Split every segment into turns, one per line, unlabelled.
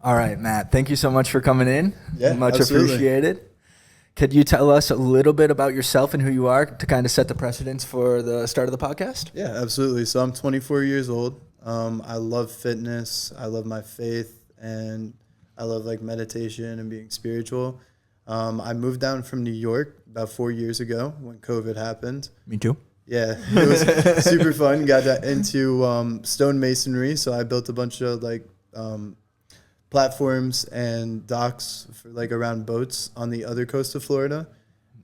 All right, Matt. Thank you so much for coming in.
Yeah,
Much
absolutely.
appreciated. Could you tell us a little bit about yourself and who you are to kind of set the precedence for the start of the podcast?
Yeah, absolutely. So I'm 24 years old. I love fitness. I love my faith, and I love like meditation and being spiritual. I moved down from New York about 4 years ago when COVID happened.
Me too.
Yeah, it was super fun. Got into stonemasonry, so I built a bunch of platforms and docks for like around boats on the other coast of Florida.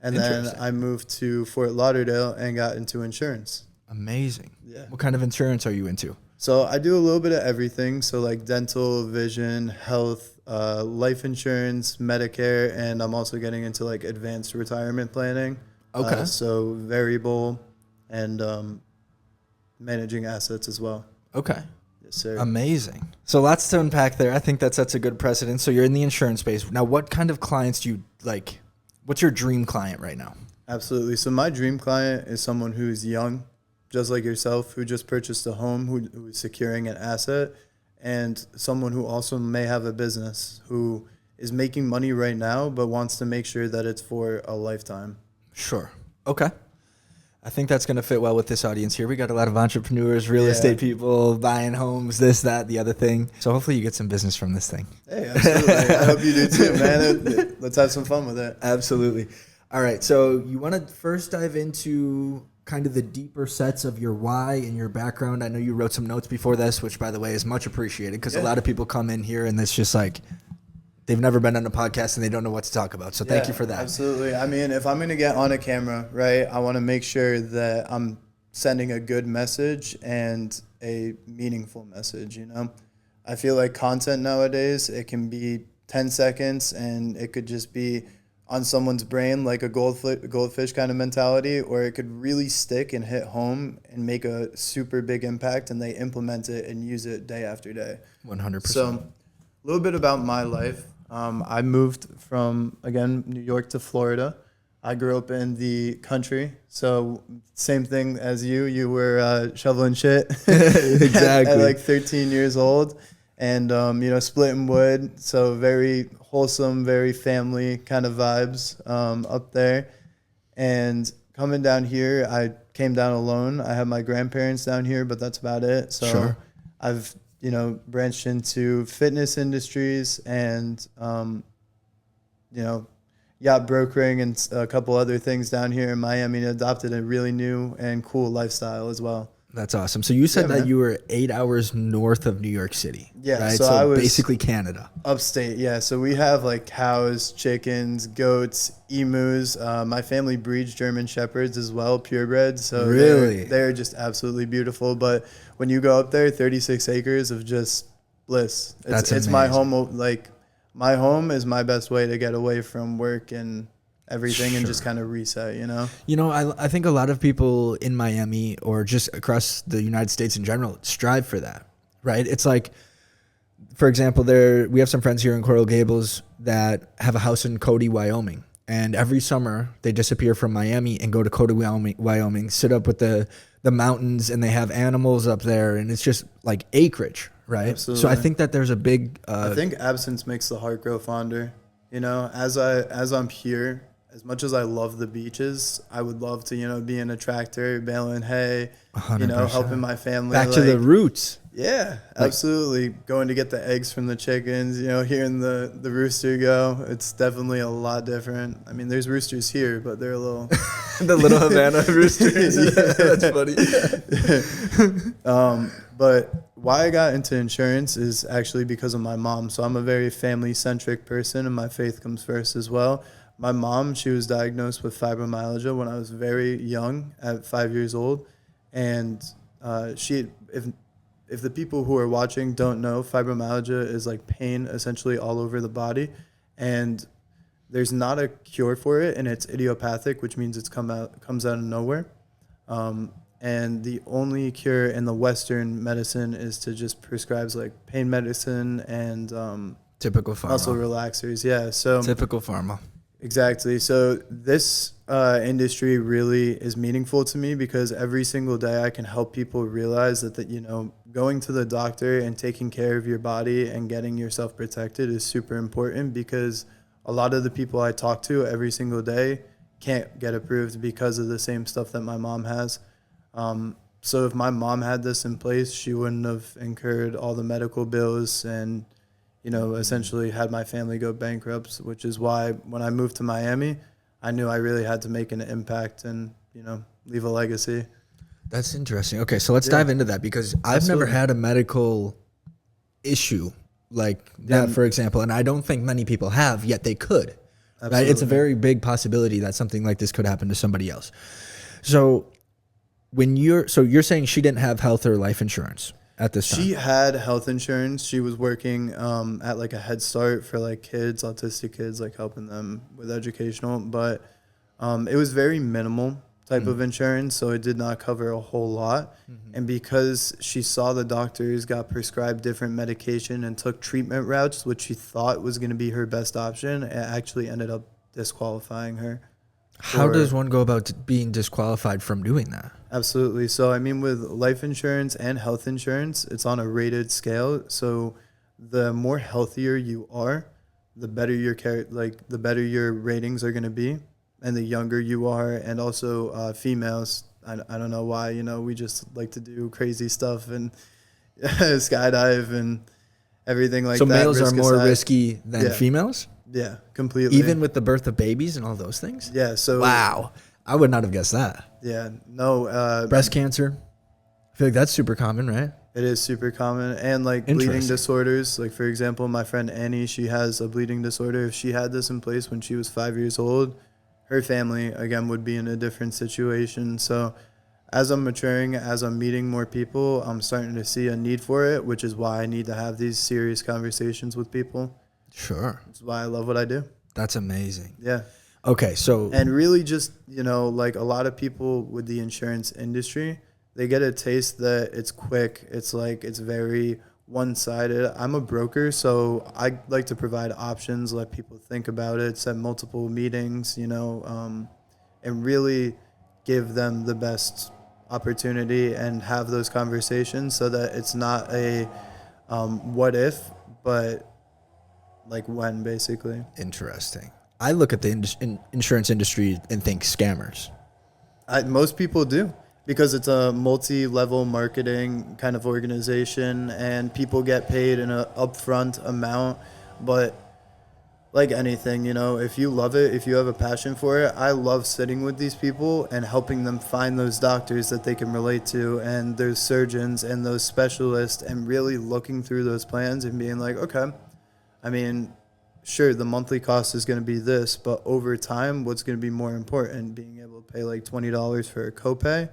And then
Interesting.
I moved to Fort Lauderdale and got into insurance.
Amazing.
Yeah.
What kind of insurance are you into?
So I do a little bit of everything. So like dental, vision, health, life insurance, Medicare, and I'm also getting into like advanced retirement planning.
Okay.
So variable and managing assets as well.
Okay.
Yes, sir.
Amazing. So lots to unpack there. I think that sets a good precedent. So you're in the insurance space. Now, what kind of clients do you like? What's your dream client right now?
Absolutely. So my dream client is someone who's young, just like yourself, who just purchased a home, who is securing an asset, and someone who also may have a business, who is making money right now, but wants to make sure that it's for a lifetime.
Sure. Okay. I think that's going to fit well with this audience here. We got a lot of entrepreneurs, real
Yeah.
estate people, buying homes, this, that, the other thing. So hopefully you get some business from this thing.
Hey, absolutely. I hope you do too, man. Let's have some fun with it.
Absolutely. All right. So you want to first dive into kind of the deeper sets of your why and your background. I know you wrote some notes before this, which, by the way, is much appreciated because a
Yeah.
lot of people come in here and it's just like they've never been on a podcast and they don't know what to talk about. So thank
Yeah,
you for that.
Absolutely. I mean, if I'm going to get on a camera, right, I want to make sure that I'm sending a good message and a meaningful message, you know? I feel like content nowadays, it can be 10 seconds and it could just be on someone's brain like a goldfish kind of mentality, or it could really stick and hit home and make a super big impact and they implement it and use it day after day.
100%.
So, a little bit about my life. I moved from, again, New York to Florida. I grew up in the country. So, same thing as you. You were shoveling shit
Exactly.
at like 13 years old and, splitting wood. So, very wholesome, very family kind of vibes up there. And coming down here, I came down alone. I have my grandparents down here, but that's about it. So,
Sure.
I've branched into fitness industries and, yacht brokering and a couple other things down here in Miami, and adopted a really new and cool lifestyle as well.
That's awesome. So you said
Yeah,
that
man.
you were 8 hours north of New York City.
Yeah,
Right.
so
So
I was-
basically Canada.
Upstate, yeah. So we have like cows, chickens, goats, emus. My family breeds German shepherds as well, purebreds. So
Really?
they're just absolutely beautiful. But when you go up there, 36 acres of just bliss.
That's
It's my
amazing.
home. Like my home is my best way to get away from work and everything and just
Sure.
kind of reset.
I think a lot of people in Miami or just across the United States in general strive for that, right? It's like, for example, we have some friends here in Coral Gables that have a house in Cody, Wyoming. And every summer they disappear from Miami and go to Cody, Wyoming, sit up with the mountains, and they have animals up there, and it's just like acreage, right? So I
Absolutely.
think that there's a big
I think absence makes the heart grow fonder. As I'm here, as much as I love the beaches, I would love to, be in a tractor, baling hay,
100%.
helping my family.
back to the roots.
Yeah, absolutely. Going to get the eggs from the chickens, hearing the rooster go. It's definitely a lot different. I mean, there's roosters here, but they're a little.
The little Havana roosters. That's funny.
But why I got into insurance is actually because of my mom. So I'm a very family-centric person, and my faith comes first as well. My mom, she was diagnosed with fibromyalgia when I was very young, at 5 years old, and if the people who are watching don't know, fibromyalgia is like pain essentially all over the body, and there's not a cure for it, and it's idiopathic, which means comes out of nowhere. And the only cure in the Western medicine is to just prescribe like pain medicine and
Typical pharma.
muscle relaxers. Yeah, so
Typical pharma.
exactly. So this industry really is meaningful to me because every single day I can help people realize that going to the doctor and taking care of your body and getting yourself protected is super important, because a lot of the people I talk to every single day can't get approved because of the same stuff that my mom has. So if my mom had this in place, she wouldn't have incurred all the medical bills and, you know, essentially had my family go bankrupt, which is why when I moved to Miami, I knew I really had to make an impact and, you know, leave a legacy.
That's interesting. Okay, so let's dive into that, because I've never had a medical issue like that, for example, and I don't think many people have, yet they could. Right? It's a very big possibility that something like this could happen to somebody else. So you're saying she didn't have health or life insurance at this time?
She had health insurance. She was working at like a Head Start for like kids, autistic kids, like helping them with educational, but it was very minimal type of insurance, so it did not cover a whole lot. And because she saw the doctors, got prescribed different medication, and took treatment routes, which she thought was going to be her best option, it actually ended up disqualifying her.
How does one go about being disqualified from doing that?
Absolutely. So, I mean, with life insurance and health insurance, it's on a rated scale. So the more healthier you are, the better your the better your ratings are going to be. And the younger you are, and also females, I don't know why, you know, we just like to do crazy stuff and skydive and everything like that.
So males are more risky than females?
Yeah, completely.
Even with the birth of babies and all those things?
Yeah. So
wow, I would not have guessed that.
Yeah, no.
Breast cancer, I feel like that's super common, right?
It is super common. And like bleeding disorders, like for example, my friend Annie, she has a bleeding disorder. If she had this in place when she was 5 years old, her family, again, would be in a different situation. So as I'm maturing, as I'm meeting more people, I'm starting to see a need for it, which is why I need to have these serious conversations with people.
Sure.
That's why I love what I do.
That's amazing.
Yeah.
Okay, so...
And really just, you know, like a lot of people with the insurance industry, they get a taste that it's quick. It's like, it's very one-sided. I'm a broker, so I like to provide options, let people think about it, set multiple meetings, you know, and really give them the best opportunity and have those conversations so that it's not a what if, but like when, basically.
Interesting. I look at the insurance industry and think scammers.
Most people do. Because it's a multi-level marketing kind of organization, and people get paid in an upfront amount. But like anything, you know, if you love it, if you have a passion for it, I love sitting with these people and helping them find those doctors that they can relate to, and those surgeons and those specialists, and really looking through those plans and being like, okay, I mean, sure, the monthly cost is going to be this, but over time, what's going to be more important? Being able to pay like $20 for a copay,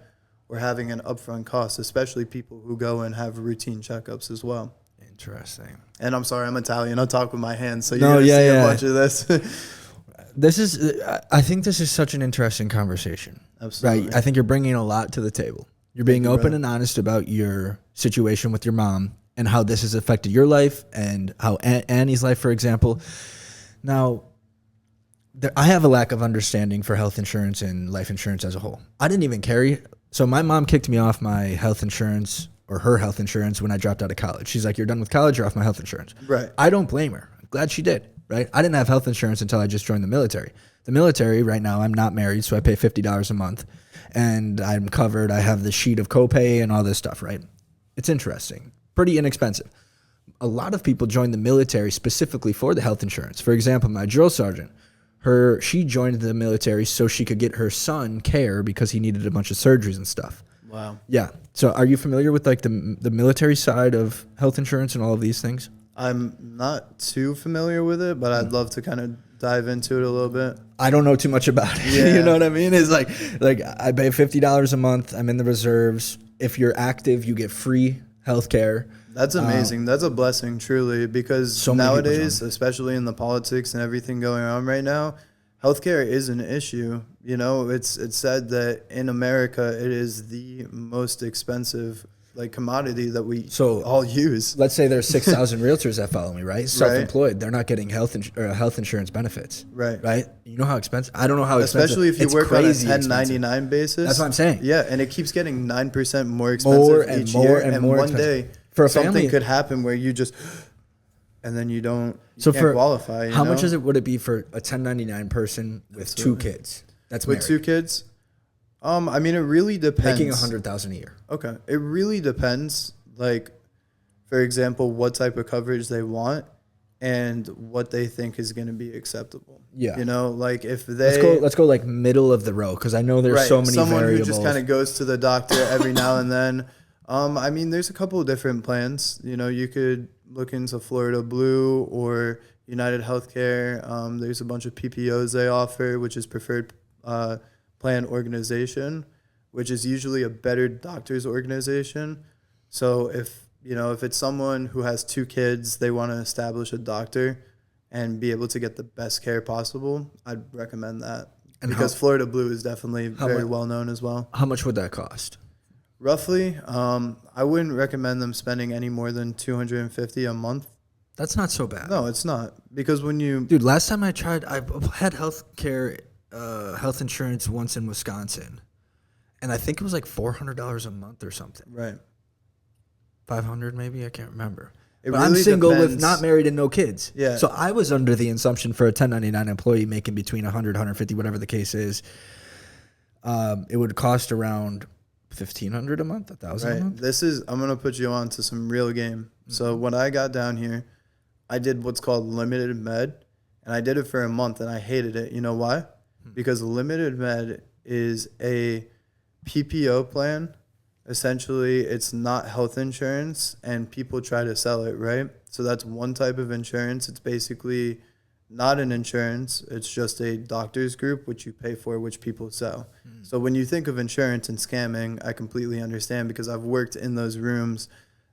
or having an upfront cost, especially people who go and have routine checkups as well.
Interesting.
And I'm sorry, I'm Italian. I talk with my hands, so you're going to see a bunch of this.
I think this is such an interesting conversation.
Absolutely.
Right? I think you're bringing a lot to the table. You're being open and honest about your situation with your mom and how this has affected your life and how Annie's life, for example. Now, I have a lack of understanding for health insurance and life insurance as a whole. I didn't even carry... So my mom kicked me off my health insurance, or her health insurance, when I dropped out of college. She's like, you're done with college, you're off my health insurance.
Right.
I don't blame her. I'm glad she did, right? I didn't have health insurance until I just joined the military. The military, right now, I'm not married, so I pay $50 a month. And I'm covered. I have the sheet of copay and all this stuff, right? It's interesting. Pretty inexpensive. A lot of people join the military specifically for the health insurance. For example, my drill sergeant, she joined the military so she could get her son care because he needed a bunch of surgeries and stuff.
Wow.
Yeah. So are you familiar with like the military side of health insurance and all of these things?
I'm not too familiar with it, but I'd love to kind of dive into it a little bit.
I don't know too much about it.
Yeah.
You know what I mean? It's like I pay $50 a month. I'm in the reserves. If you're active, you get free health care.
That's amazing. That's a blessing, truly, because
so
nowadays, especially in the politics and everything going on right now, healthcare is an issue. You know, it's said that in America, it is the most expensive like commodity that we
So-
all use.
Let's say there's 6,000 realtors that follow me, right? Self-employed. They're not getting health insurance benefits.
Right.
Right? You know how expensive? I don't know how expensive.
Especially if you
It's
work on a
crazy
1099 basis.
That's what I'm saying.
Yeah, and it keeps getting 9% more expensive each year. And
more
one
expensive.
day,
For a
something
family-
could happen where you just, and then you can't qualify.
How much would it be for a 1099 person with two kids? That's
with
married,
2 kids? I mean, it really depends.
making 100,000 a year.
Okay. It really depends. Like, for example, what type of coverage they want and what they think is going to be acceptable.
Yeah.
You know, like if they
Let's go like middle of the row because I know there's so many
someone
variables.
who just kind of goes to the doctor every now and then. I mean, there's a couple of different plans. You know, you could look into Florida Blue or United Healthcare. There's a bunch of PPOs they offer, which is preferred plan organization, which is usually a better doctor's organization. So if it's someone who has 2 kids, they want to establish a doctor and be able to get the best care possible, I'd recommend that.
And
because Florida Blue is definitely very well known as well.
How much would that cost?
Roughly, I wouldn't recommend them spending any more than $250 a month.
That's not so bad.
No, it's not. Because when you
Dude, last time I had health insurance once in Wisconsin, and I think it was like $400 a month or something.
right.
500 maybe, I can't remember.
It
But I'm
really
single with
depends.
not married and no kids.
Yeah.
So I was under the assumption for a 1099 employee making between 100, 150, whatever the case is, it would cost around $1,500 a month, $1,000 a
Right.
month.
I'm gonna put you on to some real game. So when I got down here, I did what's called limited med, and I did it for a month, and I hated it. You know why? Because limited med is a PPO plan. Essentially, it's not health insurance, and people try to sell it, right? So that's one type of insurance. It's basically not an insurance. It's just a doctor's group, which you pay for, which people sell. So when you think of insurance and scamming, I completely understand because I've worked in those rooms.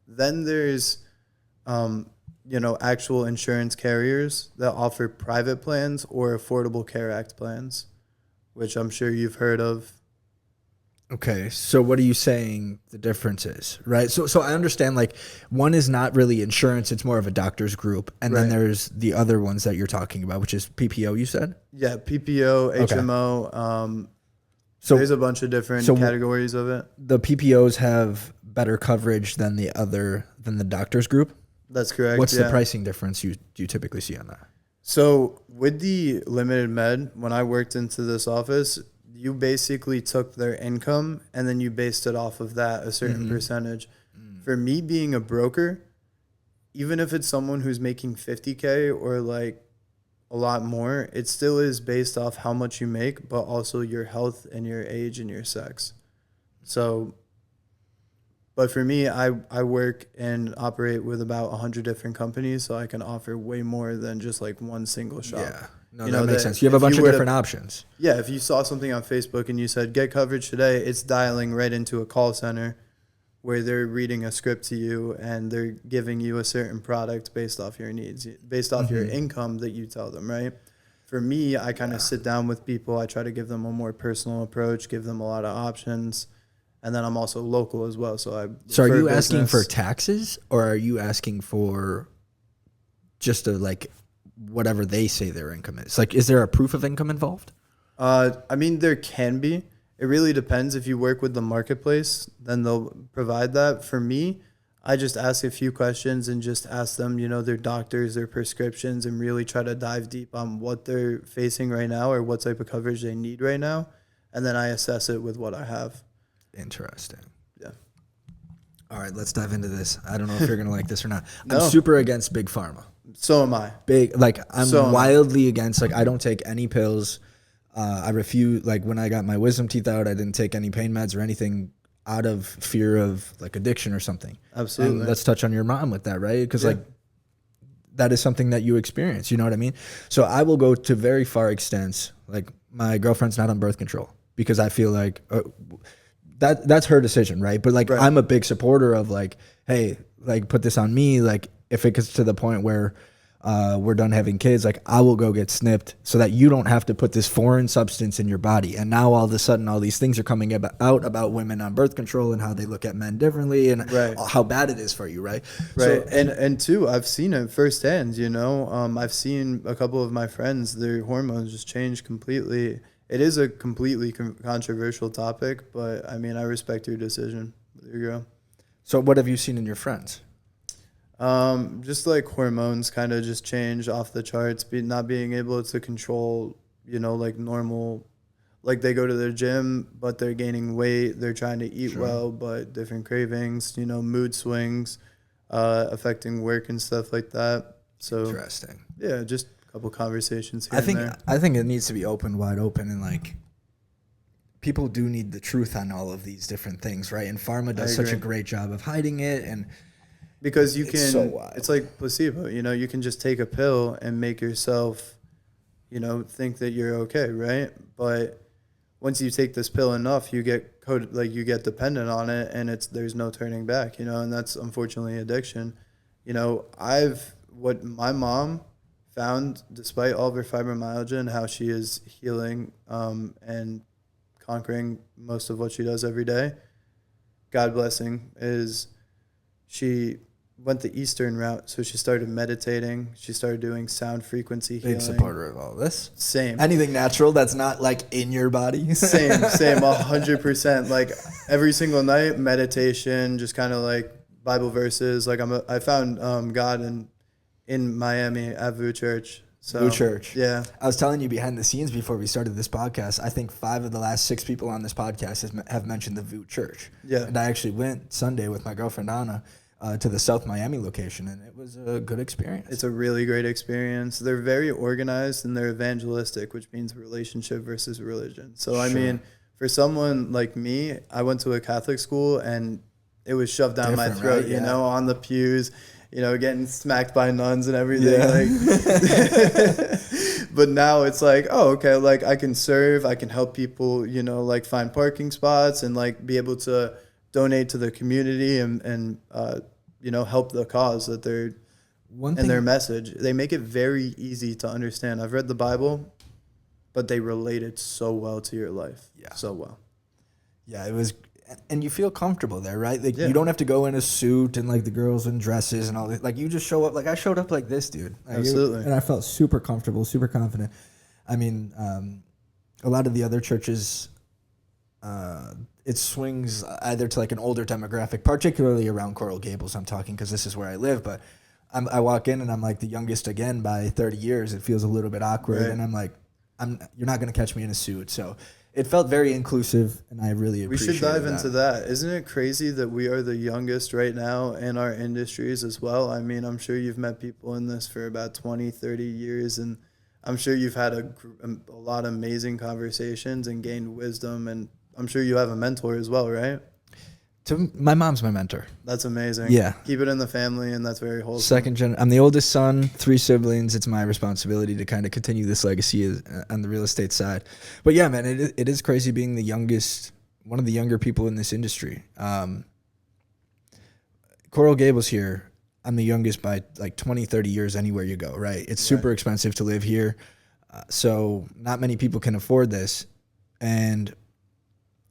Then there's, actual insurance carriers that offer private plans or Affordable Care Act plans, which I'm sure you've heard of.
Okay, so what are you saying the difference is, right? So I understand, like, one is not really insurance, it's more of a doctor's group. And then
Right.
there's the other ones that you're talking about, which is PPO, you said?
Yeah, PPO, HMO.
So
There's a bunch of different categories of it.
the PPOs have better coverage than the doctor's group?
That's correct.
What's
yeah.
the pricing difference you typically see on that?
So with the limited med, when I worked into this office, you basically took their income and then you based it off of that, a certain percentage. For me being a broker, even if it's someone who's making 50K or like a lot more, it still is based off how much you make, but also your health and your age and your sex. So, but for me, I work and operate with about 100 different companies, so I can offer way more than just like one single shop.
Yeah. No,
You
that
know,
makes
that
sense. You have a
if
bunch
you
of
were to-
different options.
Yeah, if you saw something on Facebook and you said, get coverage today, it's dialing right into a call center where they're reading a script to you and they're giving you a certain product based off your needs, based off your income that you tell them, right? For me, I kind of sit down with people. I try to give them a more personal approach, give them a lot of options. And then I'm also local as well. So
So are
refer
you asking for
business.
taxes or are you asking for just whatever they say their income is? Like, is there a proof of income involved?
I mean, there can be. It really depends. If you work with the marketplace, then they'll provide that. For me, I just ask a few questions and just ask them, their doctors, their prescriptions, and really try to dive deep on what they're facing right now or what type of coverage they need right now. And then I assess it with what I have.
Interesting.
Yeah.
All right, let's dive into this. I don't know if you're going to like this or not.
No.
I'm super against big pharma.
So am I.
I'm
So am I.
wildly against, I don't take any pills. I refuse, when I got my wisdom teeth out, I didn't take any pain meds or anything out of fear of addiction or something.
Absolutely.
And let's touch on your mom with that, right? Because
Yeah.
that is something that you experience, you know what I mean? So I will go to very far extents. Like, my girlfriend's not on birth control because I feel like that's her decision, right? But
Right.
I'm a big supporter of hey, put this on me. If it gets to the point where we're done having kids, like I will go get snipped so that you don't have to put this foreign substance in your body. And now all of a sudden, all these things are coming out about women on birth control and how they look at men differently and how bad it is for you, right?
Right. So, and two, I've seen it firsthand, you know. I've seen a couple of my friends, their hormones just change completely. It is a completely controversial topic, but I mean, I respect your decision. There you go.
So what have you seen in your friends?
Just like hormones kind of just change off the charts, not being able to control, you know, like normal, like they go to their gym, but they're gaining weight. They're trying to eat well, but different cravings, you know, mood swings, affecting work and stuff like that. So
interesting.
Yeah. Just a couple conversations here.
I think it needs to be wide open and like people do need the truth on all of these different things. Right. And pharma does such a great job of hiding it. And
because you can, it's like placebo, you know, you can just take a pill and make yourself, you know, think that you're okay, right? But once you take this pill enough, you get you get dependent on it, and there's no turning back, you know, and that's unfortunately addiction. You know, what my mom found, despite all of her fibromyalgia and how she is healing and conquering most of what she does every day, God blessing, is she went the Eastern route. So she started meditating. She started doing sound frequency healing.
Big supporter of all this.
Same.
Anything natural that's not like in your body.
Same, 100%. Like every single night, meditation, just kind of like Bible verses. Like I found God in Miami at VU Church. So,
VU Church.
Yeah.
I was telling you behind the scenes before we started this podcast, I think 5 of the last 6 people on this podcast have mentioned the VU Church.
Yeah.
And I actually went Sunday with my girlfriend Anna to the South Miami location, and it was a good experience.
It's a really great experience. They're very organized and they're evangelistic, which means relationship versus religion. So, I mean, for someone like me, I went to a Catholic school and it was shoved down my throat, right? You know, on the pews, you know, getting smacked by nuns and everything. Yeah. But now it's like, oh, okay, like I can serve, I can help people, you know, like find parking spots and like be able to donate to the community and you know, help the cause that they're and their message. They make it very easy to understand. I've read the Bible, but they relate it so well to your life. Yeah. So well.
Yeah, it was, and you feel comfortable there, right? Like you don't have to go in a suit and like the girls in dresses and all that. Like you just show up. Like I showed up like this, dude. Like,
absolutely.
And I felt super comfortable, super confident. I mean, a lot of the other churches, it swings either to like an older demographic, particularly around Coral Gables. I'm talking because this is where I live, but I walk in and I'm like the youngest again by 30 years. It feels a little bit awkward, and I'm like, you're not going to catch me in a suit. So it felt very inclusive, and I really appreciate it.
We should dive into that. Isn't it crazy that we are the youngest right now in our industries as well? I mean, I'm sure you've met people in this for about 20, 30 years, and I'm sure you've had a lot of amazing conversations and gained wisdom, and I'm sure you have a mentor as well, right?
My mom's my mentor.
That's amazing.
Yeah.
Keep it in the family, and that's very wholesome.
Second gen. I'm the oldest son, 3 siblings. It's my responsibility to kind of continue this legacy on the real estate side. But yeah, man, it is crazy being the youngest, one of the younger people in this industry. Coral Gables here, I'm the youngest by like 20, 30 years anywhere you go, right? It's super expensive to live here. So not many people can afford this. And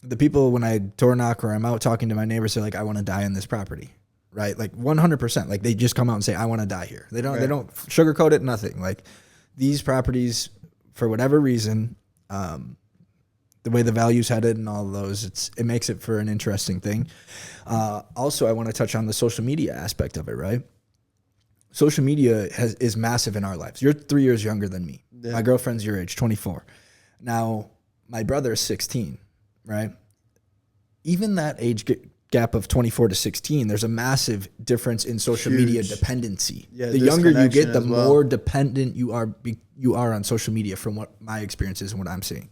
the people, when I door knock or I'm out talking to my neighbors, they're like, I want to die on this property, right? Like 100%. Like they just come out and say, I want to die here. They don't sugarcoat it, nothing. Like these properties, for whatever reason, the way the value's headed and all of those, it makes it for an interesting thing. Also, I want to touch on the social media aspect of it, right? Social media is massive in our lives. You're 3 years younger than me. Yeah. My girlfriend's your age, 24. Now, my brother is 16. Right? Even that age gap of 24 to 16, there's a massive difference in social media dependency. Yeah, the younger you get, the more dependent you are on social media, from what my experience is and what I'm seeing.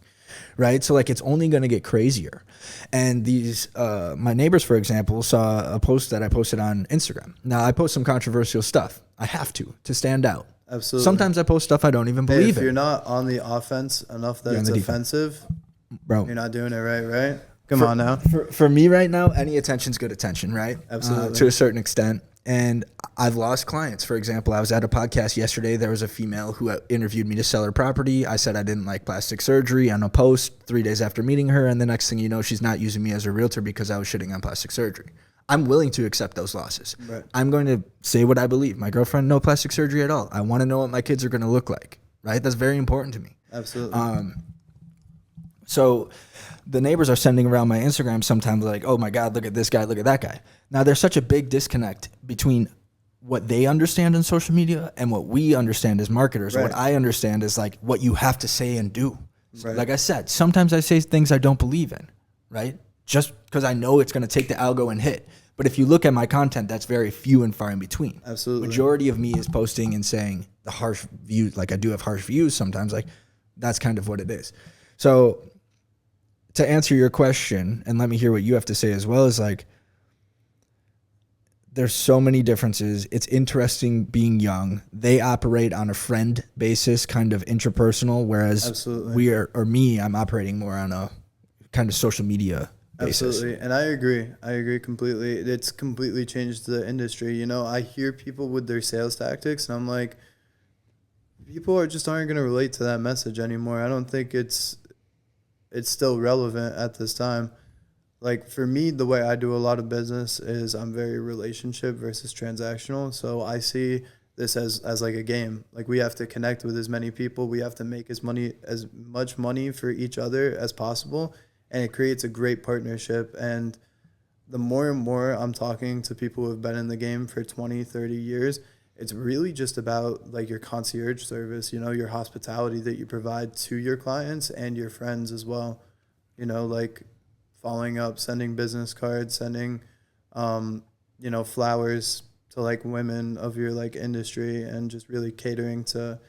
Right? So like it's only going to get crazier. And these my neighbors, for example, saw a post that I posted on Instagram. Now I post some controversial stuff. I have to stand out.
Absolutely.
Sometimes I post stuff I don't even believe in.
If you're not on the offense enough that it's offensive, bro, you're not doing it right? Come on now.
For me right now, any attention's good attention, right?
Absolutely.
To a certain extent. And I've lost clients. For example, I was at a podcast yesterday. There was a female who interviewed me to sell her property. I said I didn't like plastic surgery on a post 3 days after meeting her. And the next thing you know, she's not using me as a realtor because I was shitting on plastic surgery. I'm willing to accept those losses. Right. I'm going to say what I believe. My girlfriend, no plastic surgery at all. I want to know what my kids are going to look like, right? That's very important to me.
Absolutely.
So the neighbors are sending around my Instagram sometimes like, oh my God, look at this guy, look at that guy. Now there's such a big disconnect between what they understand in social media and what we understand as marketers. Right. What I understand is like what you have to say and do. Right. Like I said, sometimes I say things I don't believe in, right? Just because I know it's going to take the algo and hit. But if you look at my content, that's very few and far in between.
Absolutely.
Majority of me is posting and saying the harsh views. Like I do have harsh views sometimes. Like that's kind of what it is. So to answer your question, and let me hear what you have to say as well, is like, there's so many differences. It's interesting being young. They operate on a friend basis, kind of intrapersonal, whereas
Absolutely.
I'm operating more on a kind of social media basis.
Absolutely. And I agree completely. It's completely changed the industry. You know, I hear people with their sales tactics and I'm like, people aren't going to relate to that message anymore. I don't think it's still relevant at this time. Like for me, the way I do a lot of business is I'm very relationship versus transactional. So I see this as like a game. Like we have to connect with as many people. We have to make as much money for each other as possible. And it creates a great partnership. And the more and more I'm talking to people who have been in the game for 20, 30 years, it's really just about like your concierge service, you know, your hospitality that you provide to your clients and your friends as well. You know, like following up, sending business cards, sending, you know, flowers to like women of your like industry and just really catering to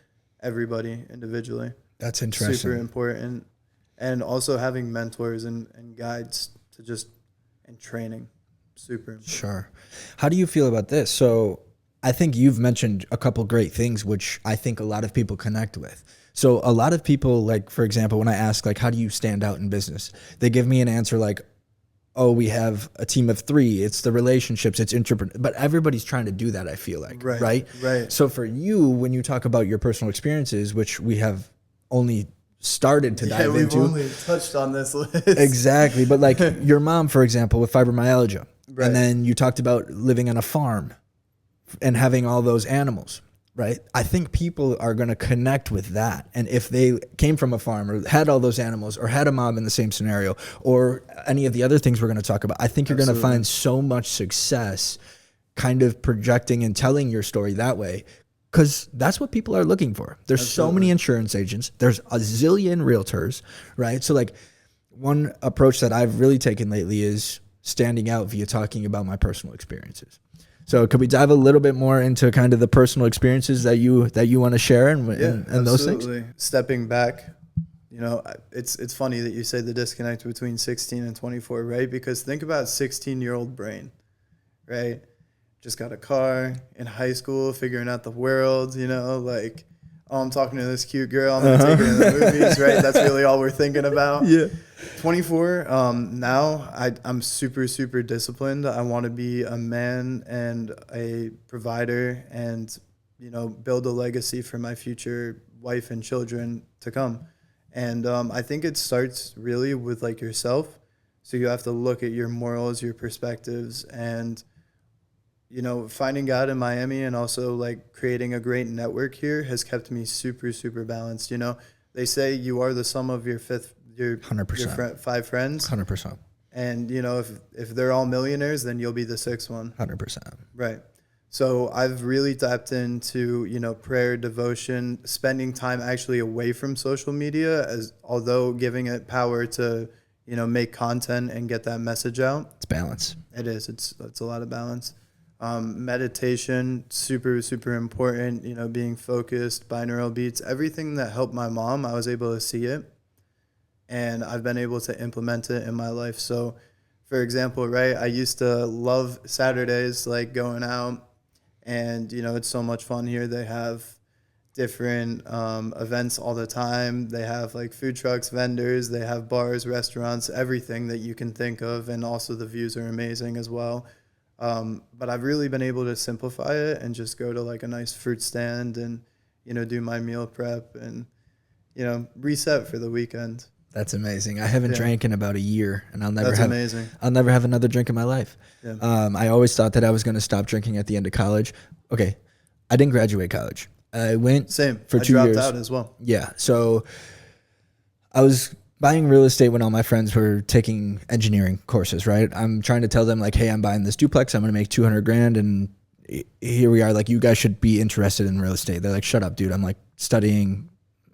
everybody individually.
That's interesting.
Super important. And also having mentors and guides and training. Super important.
Sure. How do you feel about this? So I think you've mentioned a couple great things, which I think a lot of people connect with. So a lot of people, like, for example, when I ask, like, how do you stand out in business? They give me an answer like, oh, we have a team of 3. It's the relationships, it's but everybody's trying to do that, I feel like, right? So for you, when you talk about your personal experiences, which we have only started to dive into.
We've only touched on this list.
Exactly. But like your mom, for example, with fibromyalgia. Right. And then you talked about living on a farm and having all those animals, right? I think people are going to connect with that. And if they came from a farm or had all those animals or had a mom in the same scenario or any of the other things we're going to talk about, I think you're going to find so much success kind of projecting and telling your story that way. Because that's what people are looking for. There's so many insurance agents. There's a zillion realtors, right? So like one approach that I've really taken lately is standing out via talking about my personal experiences. So could we dive a little bit more into kind of the personal experiences that you want to share and those things?
Stepping back, you know, it's funny that you say the disconnect between 16 and 24, right? Because think about 16-year-old brain, right? Just got a car in high school, figuring out the world, you know, like, oh, I'm talking to this cute girl, I'm going to take her to the movies, right? That's really all we're thinking about.
Yeah.
24, now I'm super, super disciplined. I want to be a man and a provider and, you know, build a legacy for my future wife and children to come. And I think it starts really with like yourself. So you have to look at your morals, your perspectives, and you know, finding God in Miami and also like creating a great network here has kept me super, super balanced. You know, they say you are the sum of your
100%.
5 friends.
100%.
And, you know, if they're all millionaires, then you'll be the 6th one.
100%.
Right. So I've really tapped into, you know, prayer, devotion, spending time actually away from social media, as although giving it power to, you know, make content and get that message out.
It's balance.
It is. It's a lot of balance. Meditation, super, super important, you know, being focused, binaural beats, everything that helped my mom, I was able to see it and I've been able to implement it in my life. So for example, right, I used to love Saturdays, like going out and, you know, it's so much fun here. They have different events all the time. They have like food trucks, vendors, they have bars, restaurants, everything that you can think of. And also the views are amazing as well. But I've really been able to simplify it and just go to like a nice fruit stand and, do my meal prep and, reset for the weekend.
That's amazing. I haven't drank in about a year, and I'll never
That's
have.
amazing.
I'll never have another drink in my life.
Yeah.
I always thought that I was going to stop drinking at the end of college. Okay, I didn't graduate college. I went
Same.
for
I
2
dropped
years.
out as well.
Yeah, so I was buying real estate when all my friends were taking engineering courses. Right, I'm trying to tell them like, hey, I'm buying this duplex. I'm going to make 200 grand, and here we are. Like, you guys should be interested in real estate. They're like, shut up, dude. I'm like studying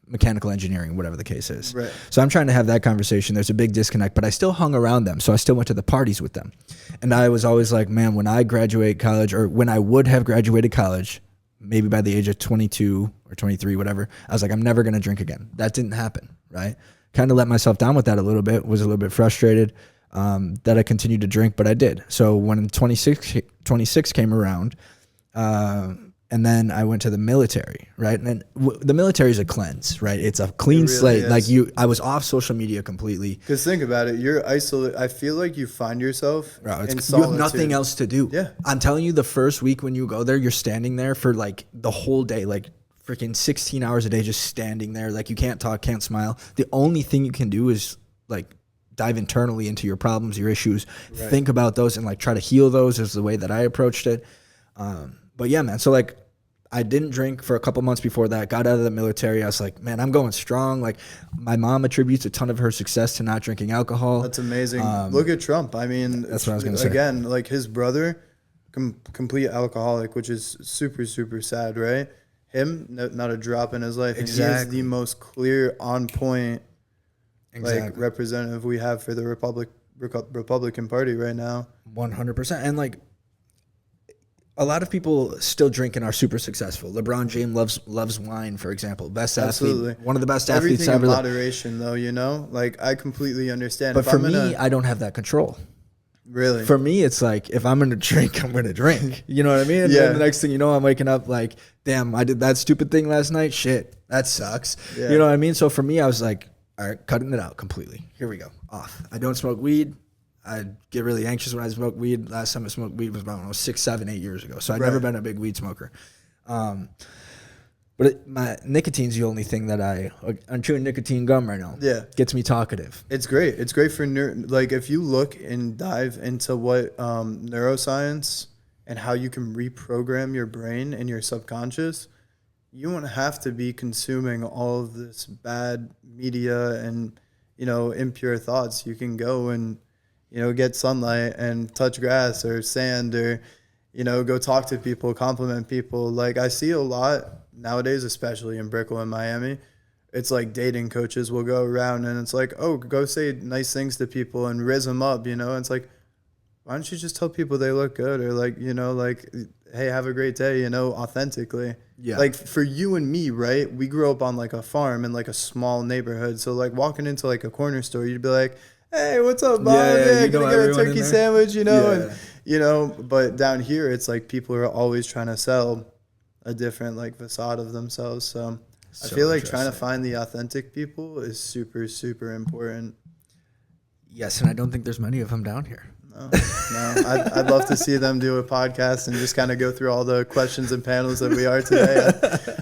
mechanical engineering, whatever the case is.
Right.
So I'm trying to have that conversation. There's a big disconnect, but I still hung around them. So I still went to the parties with them. And I was always like, man, when I graduate college, or when I would have graduated college, maybe by the age of 22 or 23, whatever, I was like, I'm never going to drink again. That didn't happen. Right. Kind of let myself down with that a little bit, was a little bit frustrated that I continued to drink, but I did. So when 26 came around, and then I went to the military, right? And then the military is a cleanse, right? It's a clean
really
slate.
is.
Like I was off social media completely.
Because think about it, you're isolated. I feel like you find yourself
Bro,
in
you have
solitude.
nothing else to do.
Yeah.
I'm telling you, the first week when you go there, you're standing there for like the whole day, like freaking 16 hours a day, just standing there. Like, you can't talk, can't smile. The only thing you can do is like dive internally into your problems, your issues, think about those, and like try to heal those is the way that I approached it. But yeah, man. So like, I didn't drink for a couple months before that, got out of the military. I was like, man, I'm going strong. Like, my mom attributes a ton of her success to not drinking alcohol.
That's amazing. Look at Trump. I mean,
that's what I was going to say.
Again, like his brother, complete alcoholic, which is super, super sad, right? Him, not a drop in his life.
Exactly.
And he is the most clear, on point,
Exactly.
like representative we have for the Republican Party right now.
100%. And like, a lot of people still drink and are super successful. LeBron James loves wine, for example. Best
Absolutely.
athlete, one of the best athletes
Everything
ever.
in moderation, though, like I completely understand.
But for me, I don't have that control.
Really?
For me, it's like, if I'm going to drink, I'm going to drink. You know what I mean? And then the next thing you know, I'm waking up like, damn, I did that stupid thing last night. Shit, that sucks.
Yeah.
You know what I mean? So for me, I was like, all right, cutting it out completely. Here we go. Off. I don't smoke weed. I get really anxious when I smoke weed. Last time I smoked weed was about 6, 7, 8 years ago. So I've never been a big weed smoker. But my nicotine's the only thing that I'm chewing nicotine gum right now.
Yeah.
Gets me talkative.
It's great. It's great for like if you look and dive into what neuroscience and how you can reprogram your brain and your subconscious, you won't have to be consuming all of this bad media and impure thoughts. You can go and get sunlight and touch grass or sand or go talk to people, compliment people. Like, I see a lot nowadays, especially in Brickell and Miami. It's like dating coaches will go around and it's like, oh, go say nice things to people and rizz them up, And it's like, why don't you just tell people they look good, or like, like, hey, have a great day, authentically.
Yeah.
Like, for you and me, right? We grew up on like a farm in like a small neighborhood. So like walking into like a corner store, you'd be like, hey, what's up, Bob? Yeah, can I get a turkey sandwich, And, but down here, it's like people are always trying to sell a different like facade of themselves. So I feel like trying to find the authentic people is super, super important.
Yes, and I don't think there's many of them down here.
No. I'd love to see them do a podcast and just kind of go through all the questions and panels that we are today.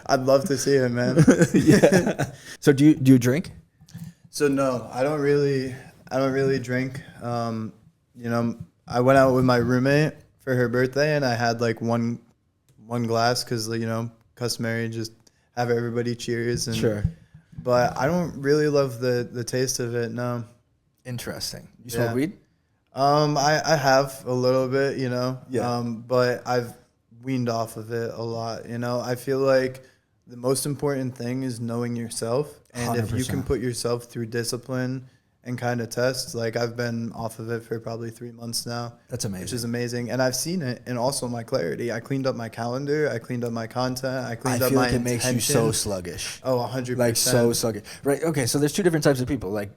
I'd love to see it, man.
Yeah. So do you drink?
So no, I don't really drink. I went out with my roommate for her birthday and I had like one glass because customary, just have everybody cheers and
sure.
But I don't really love the taste of it. No.
Interesting. You smoke weed?
I have a little bit,
Yeah.
But I've weaned off of it a lot. I feel like the most important thing is knowing yourself. And 100%. If you can put yourself through discipline and kind of tests, like I've been off of it for probably 3 months now.
That's amazing.
Which is amazing. And I've seen it. And also my clarity. I cleaned up my calendar. I cleaned up my content. I cleaned up my intention.
I feel like it makes you so sluggish.
Oh, 100%.
Like so sluggish. Right. Okay. So there's two different types of people. Like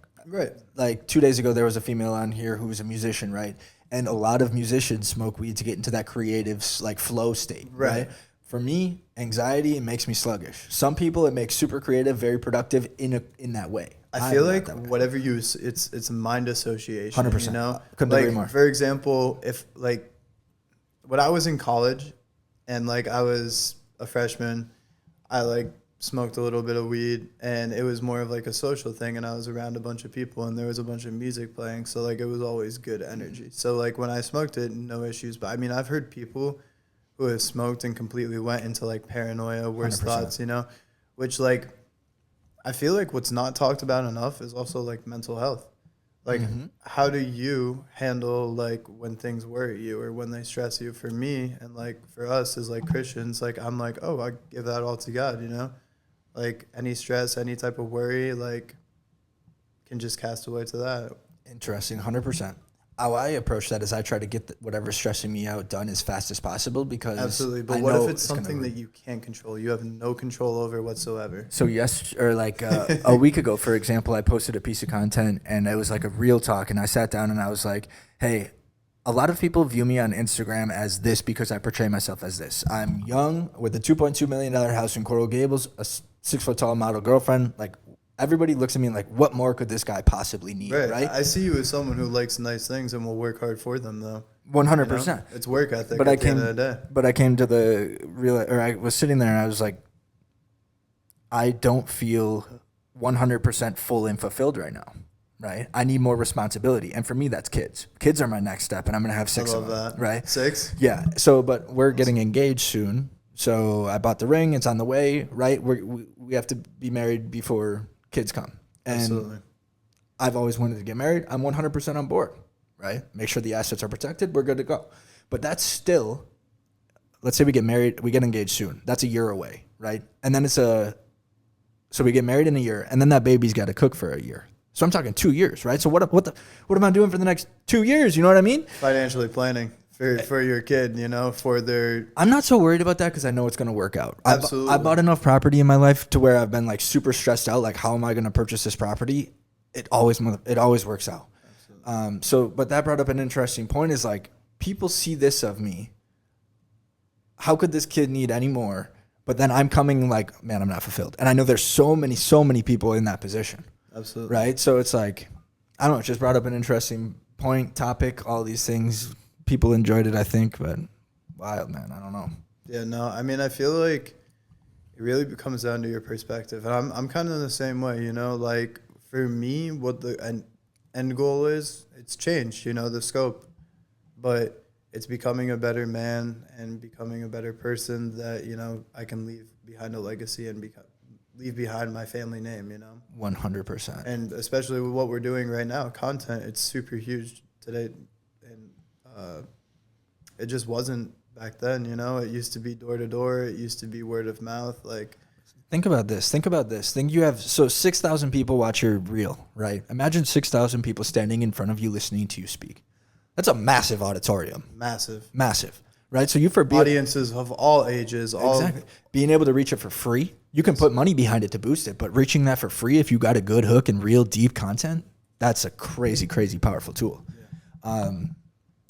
2 days ago, there was a female on here who was a musician, right? And a lot of musicians smoke weed to get into that creative like flow state, right? For me, anxiety, it makes me sluggish. Some people, it makes super creative, very productive in that way.
I feel like whatever you, it's a mind association.
100%.
You know,
Couldn't agree more.
For example, if like when I was in college and like I was a freshman, I like smoked a little bit of weed and it was more of like a social thing and I was around a bunch of people and there was a bunch of music playing. So like it was always good energy. So like when I smoked it, no issues. But I mean, I've heard people who have smoked and completely went into like paranoia, worse
100%.
thoughts, you know, which like I feel like what's not talked about enough is also like mental health. Like, how do you handle like when things worry you or when they stress you? For me and like for us as like Christians, like I'm like, oh, I give that all to God, you know? Like any stress, any type of worry, like can just cast away to that.
Interesting, 100%. How I approach that is I try to get whatever's stressing me out done as fast as possible because
Absolutely. But
I
what
know
if it's something that you can't control? You have no control over whatsoever.
So a week ago, for example, I posted a piece of content and it was like a real talk, and I sat down and I was like, hey, a lot of people view me on Instagram as this because I portray myself as this. I'm young with a $2.2 million house in Coral Gables, a 6-foot tall model girlfriend. Like everybody looks at me like, what more could this guy possibly need? Right?
I see you as someone who likes nice things and will work hard for them, though.
100%.
You know? It's work ethic
But
at the end of the day.
But I came to the real, or I was sitting there and I was like, I don't feel 100% full and fulfilled right now. Right? I need more responsibility. And for me, that's kids. Kids are my next step, and I'm going to have 6 of them.
That.
Right?
6?
Yeah. So, but we're getting engaged soon. So I bought the ring. It's on the way, right? We have to be married before kids come. And
Absolutely.
I've always wanted to get married. I'm 100% on board, right? Make sure the assets are protected. We're good to go. But that's still, let's say we get married, we get engaged soon. That's a year away, right? And then so we get married in a year, and then that baby's got to cook for a year. So I'm talking 2 years, right? So what am I doing for the next 2 years? You know what I mean?
Financially planning for your kid, you know, for their...
I'm not so worried about that because I know it's going to work out.
Absolutely.
I bought enough property in my life to where I've been like super stressed out. Like, how am I going to purchase this property? It always works out. But that brought up an interesting point is like, people see this of me. How could this kid need any more? But then I'm coming like, man, I'm not fulfilled. And I know there's so many people in that position.
Absolutely.
Right? So it's like, I don't know, it just brought up an interesting topic, all these things. People enjoyed it, I think, but wild, man. I don't know.
Yeah, no, I mean, I feel like it really comes down to your perspective. And I'm kind of the same way, you know, like for me, what the end goal is, it's changed, you know, the scope, but it's becoming a better man and becoming a better person that, you know, I can leave behind a legacy and leave behind my family name, you know?
100%.
And especially with what we're doing right now, content, it's super huge today. And it just wasn't back then, you know? It used to be door to door. It used to be word of mouth. Like,
think about this. Think you have, so 6,000 people watch your reel, right? Imagine 6,000 people standing in front of you listening to you speak. That's a massive auditorium.
massive.
Right? So
Audiences of all ages.
Exactly. Being able to reach it for free. You can put money behind it to boost it, but reaching that for free, if you got a good hook and real deep content, that's a crazy, crazy powerful tool. Yeah.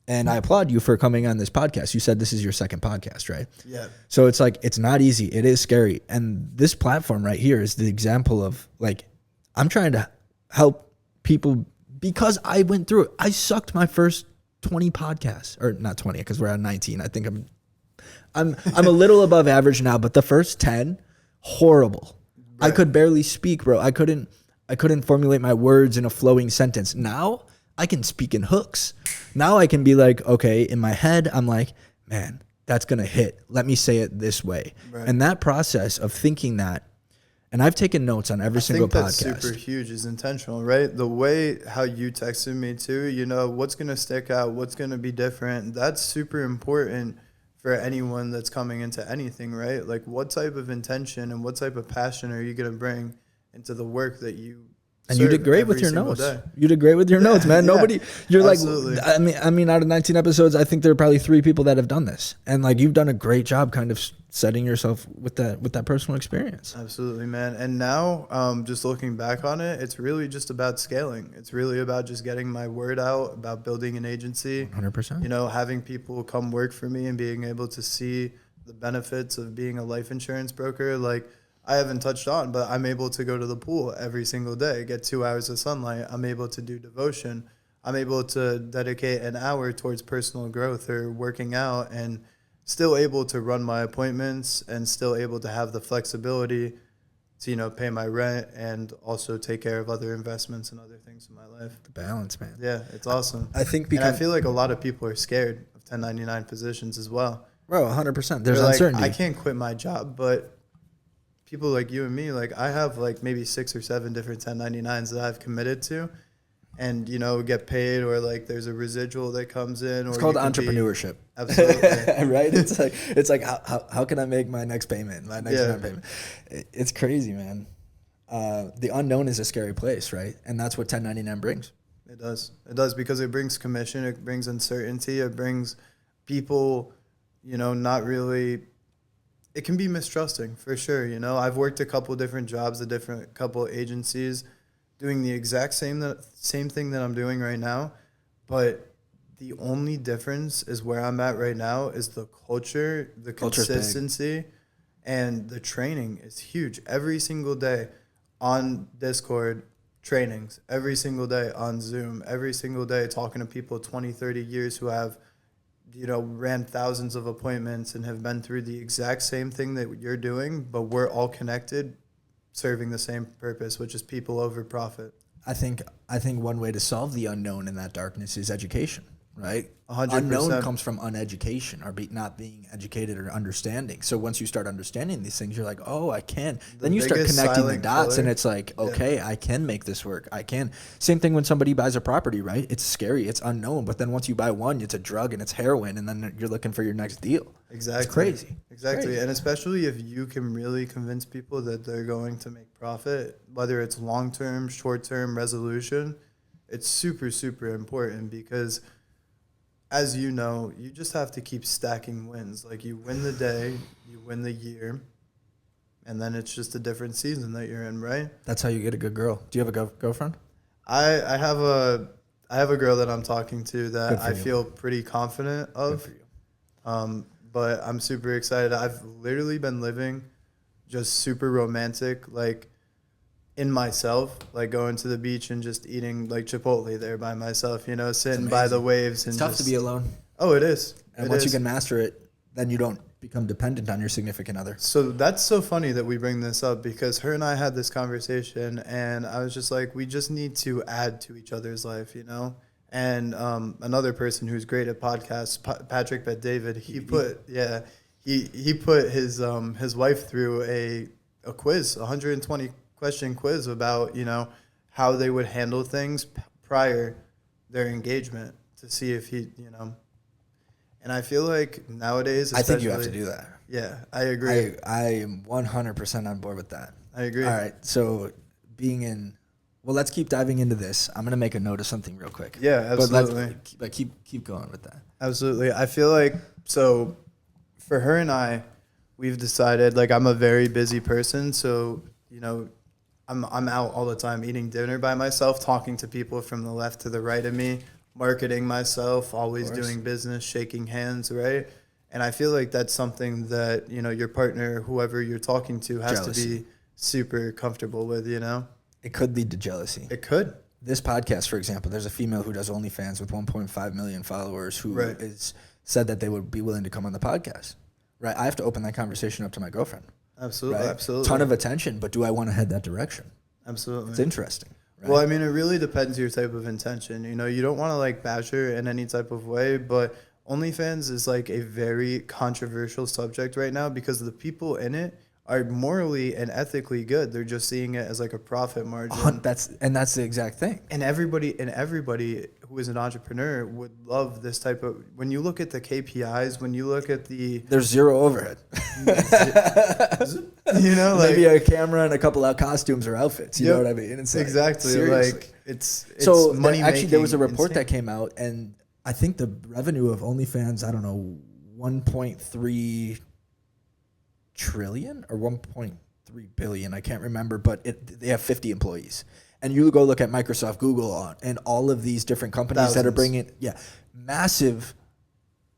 And I applaud you for coming on this podcast. You said this is your second podcast, right?
Yeah.
So it's like, it's not easy. It is scary. And this platform right here is the example of like, I'm trying to help people because I went through it. I sucked my first 20 podcasts, or not 20 because we're at 19. I think I'm a little above average now, but the first 10, horrible. Right. I could barely speak, bro. I couldn't formulate my words in a flowing sentence. Now I can speak in hooks. Now I can be like, okay, in my head, I'm like, man, that's going to hit. Let me say it this way. Right. And that process of thinking that, and I've taken notes on every single podcast.
That's super huge is intentional, right? The way how you texted me too, you know, what's going to stick out, what's going to be different. That's super important for anyone that's coming into anything, right? Like what type of intention and what type of passion are you going to bring into the work that you
And you did great with your notes.
Day.
You did great with your notes, man.
Yeah,
Nobody, you're
absolutely.
like, I mean, out of 19 episodes, I think there are probably 3 people that have done this. And like, you've done a great job kind of setting yourself with that personal experience.
Absolutely, man. And now, just looking back on it, it's really just about scaling. It's really about just getting my word out, about building an agency.
100%.
You know, having people come work for me and being able to see the benefits of being a life insurance broker. Like, I haven't touched on, but I'm able to go to the pool every single day, get 2 hours of sunlight. I'm able to do devotion. I'm able to dedicate an hour towards personal growth or working out and still able to run my appointments and still able to have the flexibility to, pay my rent and also take care of other investments and other things in my life.
The balance, man.
Yeah, it's awesome.
I think
and I feel like a lot of people are scared of 1099 positions as well.
Bro, 100%. There's
They're
uncertainty.
I can't quit my job, but people like you and me, like I have like maybe 6 or 7 different 1099s that I've committed to, and get paid, or like there's a residual that comes in.
It's
or
called entrepreneurship.
Absolutely.
Right? It's like how can I make my next payment, my next rent payment? It's crazy, man. The unknown is a scary place, right? And that's what 1099 brings.
It does because it brings commission, it brings uncertainty, it brings people, not really. It can be mistrusting for sure. I've worked a couple different jobs at different couple agencies, doing the exact same thing that I'm doing right now, but the only difference is where I'm at right now is the culture, the consistency, and the training is huge. Every single day on Discord, trainings, every single day on Zoom, every single day talking to people 20, 30 years who have, ran thousands of appointments and have been through the exact same thing that you're doing, but we're all connected, serving the same purpose, which is people over profit.
I think one way to solve the unknown in that darkness is education, right?
100%.
Unknown comes from uneducation or not being educated or understanding. So once you start understanding these things, you're like, oh, I can. Then you start connecting the dots killer. And it's like, okay, I can make this work. I can. Same thing when somebody buys a property, right? It's scary. It's unknown. But then once you buy one, it's a drug and it's heroin. And then you're looking for your next deal.
Exactly.
It's crazy.
Exactly.
Crazy.
And especially if you can really convince people that they're going to make profit, whether it's long-term, short-term resolution, it's super, super important because as you know, you just have to keep stacking wins. Like you win the day, you win the year, and then it's just a different season that you're in, right?
That's how you get a good girl. Do you have a girlfriend?
I have a girl that I'm talking to that I feel pretty confident of.
Good for you.
But I'm super excited. I've literally been living just super romantic, like in myself, like going to the beach and just eating like Chipotle there by myself, sitting by the waves.
It's tough to be alone.
Oh, it is.
And once you can master it, then you don't become dependent on your significant other.
So that's so funny that we bring this up because her and I had this conversation and I was just like, we just need to add to each other's life, And another person who's great at podcasts, Patrick Bet-David, he put his wife through a quiz, 120 question quiz about, how they would handle things prior their engagement to see if he, and I feel like nowadays,
I think you have to do that.
Yeah, I agree.
I am 100% on board with that.
I agree.
All right. So let's keep diving into this. I'm going to make a note of something real quick.
Yeah, absolutely.
But keep going with that.
Absolutely. I feel like, so for her and I, we've decided, like, I'm a very busy person. So, I'm out all the time eating dinner by myself, talking to people from the left to the right of me, marketing myself, always doing business, shaking hands, right? And I feel like that's something that, your partner, whoever you're talking to, has to be super comfortable with,
It could lead to jealousy.
It could.
This podcast, for example, there's a female who does OnlyFans with 1.5 million followers who is said that they would be willing to come on the podcast. Right? I have to open that conversation up to my girlfriend.
Absolutely,
right?
absolutely.
Ton of attention, but do I want to head that direction?
Absolutely.
It's interesting. Right?
Well, I mean, it really depends your type of intention. You don't want to like bash her in any type of way, but OnlyFans is like a very controversial subject right now because the people in it are morally and ethically good. They're just seeing it as like a profit margin.
That's the exact thing.
And everybody who is an entrepreneur would love this type of. When you look at the KPIs, when you look at
there's zero overhead.
Like
maybe a camera and a couple of costumes or outfits. You know what I mean? It's
exactly.
Seriously.
Like it's
so
money.
Actually, there was a report that came out, and I think the revenue of OnlyFans, I don't know, 1.3 trillion or 1.3 billion, I can't remember, but they have 50 employees. And you go look at Microsoft, Google, and all of these different companies that are bringing massive,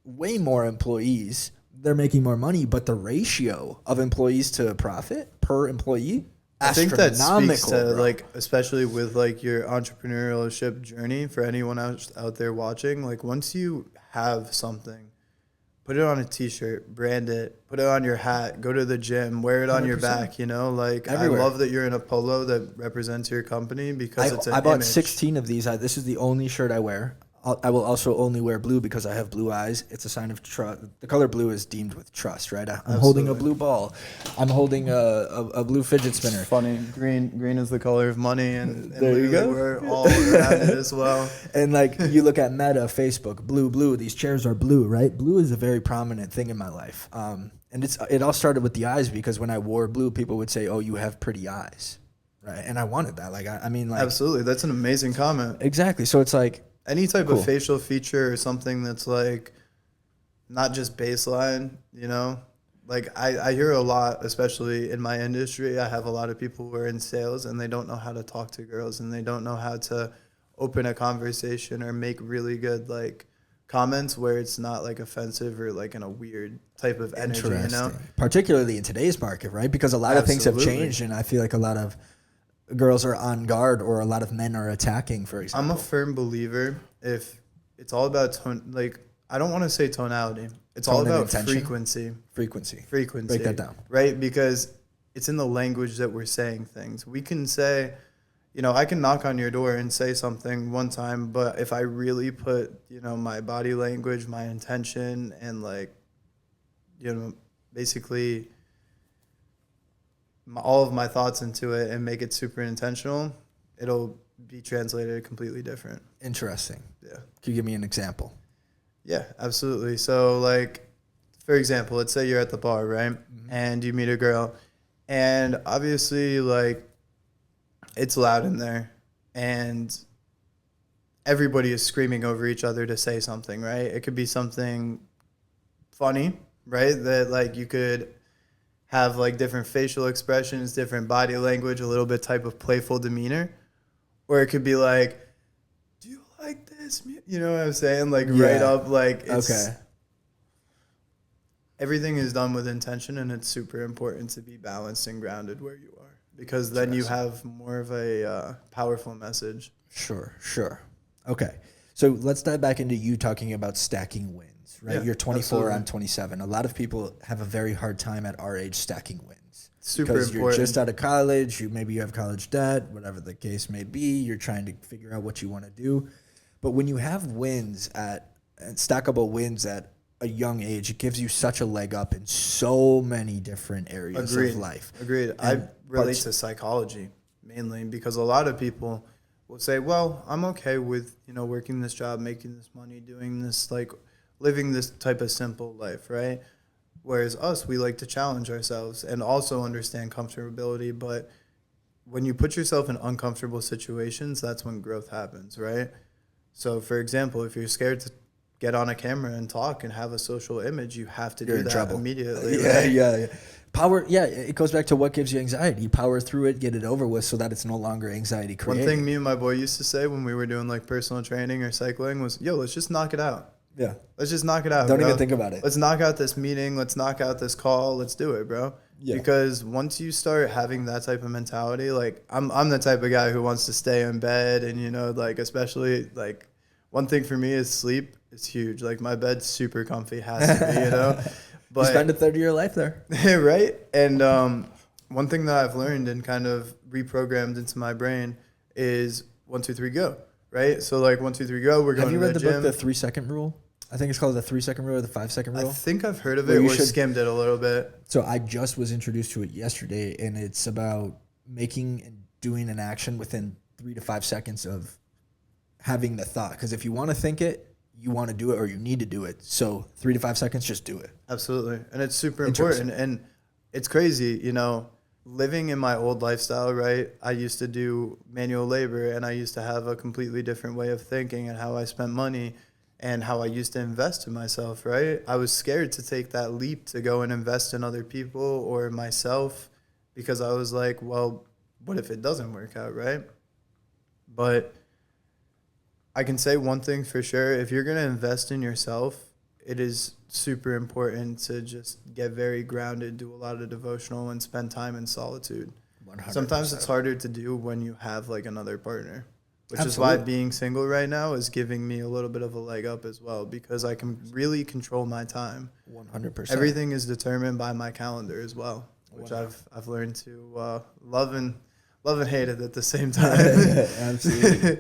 way more employees. They're making more money, but the ratio of employees to profit per employee
I think that speaks
astronomical,
to
bro.
like, especially with like your entrepreneurship journey for anyone out there watching. Like once you have something, put it on a t-shirt, brand it, put it on your hat, go to the gym, wear it on your
100%.
back, you know? Like
Everywhere.
I love that you're in a polo that represents your company because it's an
I bought
image.
16 of these. This is the only shirt I wear. I will also only wear blue because I have blue eyes. It's a sign of trust. The color blue is deemed with trust, right? I'm holding a blue ball. I'm holding a blue fidget spinner.
It's funny. Green is the color of money, and
There you go.
we're all around it as well.
And like you look at Meta, Facebook, blue. These chairs are blue, right? Blue is a very prominent thing in my life. And it all started with the eyes because when I wore blue, people would say, "Oh, you have pretty eyes," right? And I wanted that. Like I mean, like
Absolutely, that's an amazing comment.
exactly. So it's like
Any type
Cool.
of facial feature or something that's like not just baseline, you know? Like I hear a lot, especially in my industry. I have a lot of people who are in sales and they don't know how to talk to girls and they don't know how to open a conversation or make really good like comments where it's not like offensive or like in a weird type of energy, you know?
interesting, particularly in today's market, right? Because a lot of things have
Absolutely.
changed, and I feel like a lot of girls are on guard, or a lot of men are attacking. For example,
I'm a firm believer if it's all about tone, like I don't want to say tonality. It's all
Tone and
about
intention?
frequency.
frequency.
Frequency.
Break that down.
Right? Because it's in the language that we're saying things. We can say, you know, I can knock on your door and say something one time, but if I really put, you know, my body language, my intention, and like, you know, basically all of my thoughts into it and make it super intentional, it'll be translated completely different.
Interesting.
Yeah.
Can you give me an example?
Yeah, absolutely. So, like, for example, let's say you're at the bar, right? And you meet a girl, and obviously, like, it's loud in there, and everybody is screaming over each other to say something, right? It could be something funny, right? That, like, you could have, like, different facial expressions, different body language, a little bit type of playful demeanor. Or it could be like, do you like this? You know what I'm saying? Like right
Yeah.
up, like it's
Okay.
everything is done with intention, and it's super important to be balanced and grounded where you are because then you have more of a powerful message.
Sure. Okay. So let's dive back into you talking about stacking wins, right?
Yeah,
You're 24,
absolutely.
I'm 27. A lot of people have a very hard time at our age stacking wins.
Super
Because you're
important.
just out of college, maybe you have college debt, whatever the case may be, you're trying to figure out what you want to do. But when you have wins and stackable wins at a young age, it gives you such a leg up in so many different areas
Agreed.
of life.
Agreed.
And
I relate
parts-
to psychology mainly because a lot of people will say, well, I'm okay with, you know, working this job, making this money, doing this, like living this type of simple life, right? Whereas us, we like to challenge ourselves and also understand comfortability. But when you put yourself in uncomfortable situations, that's when growth happens, right? So, for example, if you're scared to get on a camera and talk and have a social image, you have to
You're
do
in
that
trouble.
immediately.
Yeah,
Right?
yeah. Power, yeah, it goes back to what gives you anxiety. Power through it, get it over with so that it's no longer anxiety
One
creating.
thing me and my boy used to say when we were doing like personal training or cycling was, yo, let's just knock it out.
Yeah.
Let's just knock it out.
Don't
bro.
even think about it.
Let's knock out this meeting. Let's knock out this call. Let's do it, bro.
Yeah.
Because once you start having that type of mentality, like I'm the type of guy who wants to stay in bed, and you know, like especially like one thing for me is sleep. It's huge. Like my bed's super comfy, has to be, you know.
You spend a third of your life there.
Right? And one thing that I've learned and kind of reprogrammed into my brain is 1, 2, 3, go. Right? So like 1, 2, 3, go. We're going
Have you
to
read
the
the
gym.
book, The 3-Second Rule? I think it's called The 3-Second Rule or The 5-Second
I
Rule.
think I've heard of
Well,
it
you
or
should-
skimmed it a little bit.
So I just was introduced to it yesterday, and it's about making and doing an action within 3 to 5 seconds of having the thought. Because if you want to think it, you want to do it or you need to do it. So 3 to 5 seconds, just do it.
Absolutely. And it's super
Interesting.
important. And it's crazy, you know, living in my old lifestyle, right? I used to do manual labor and I used to have a completely different way of thinking and how I spent money and how I used to invest in myself, right? I was scared to take that leap to go and invest in other people or myself because I was like, well, what if it doesn't work out, right? But I can say one thing for sure. If you're going to invest in yourself, it is super important to just get very grounded, do a lot of devotional, and spend time in solitude. Sometimes it's
100%.
harder to do when you have like another partner, which is
Absolutely.
why being single right now is giving me a little bit of a leg up as well, because I can really control my time.
100%.
Everything is determined by my calendar as well, which
Wow.
I've learned to love and hate it at the same time.
Absolutely.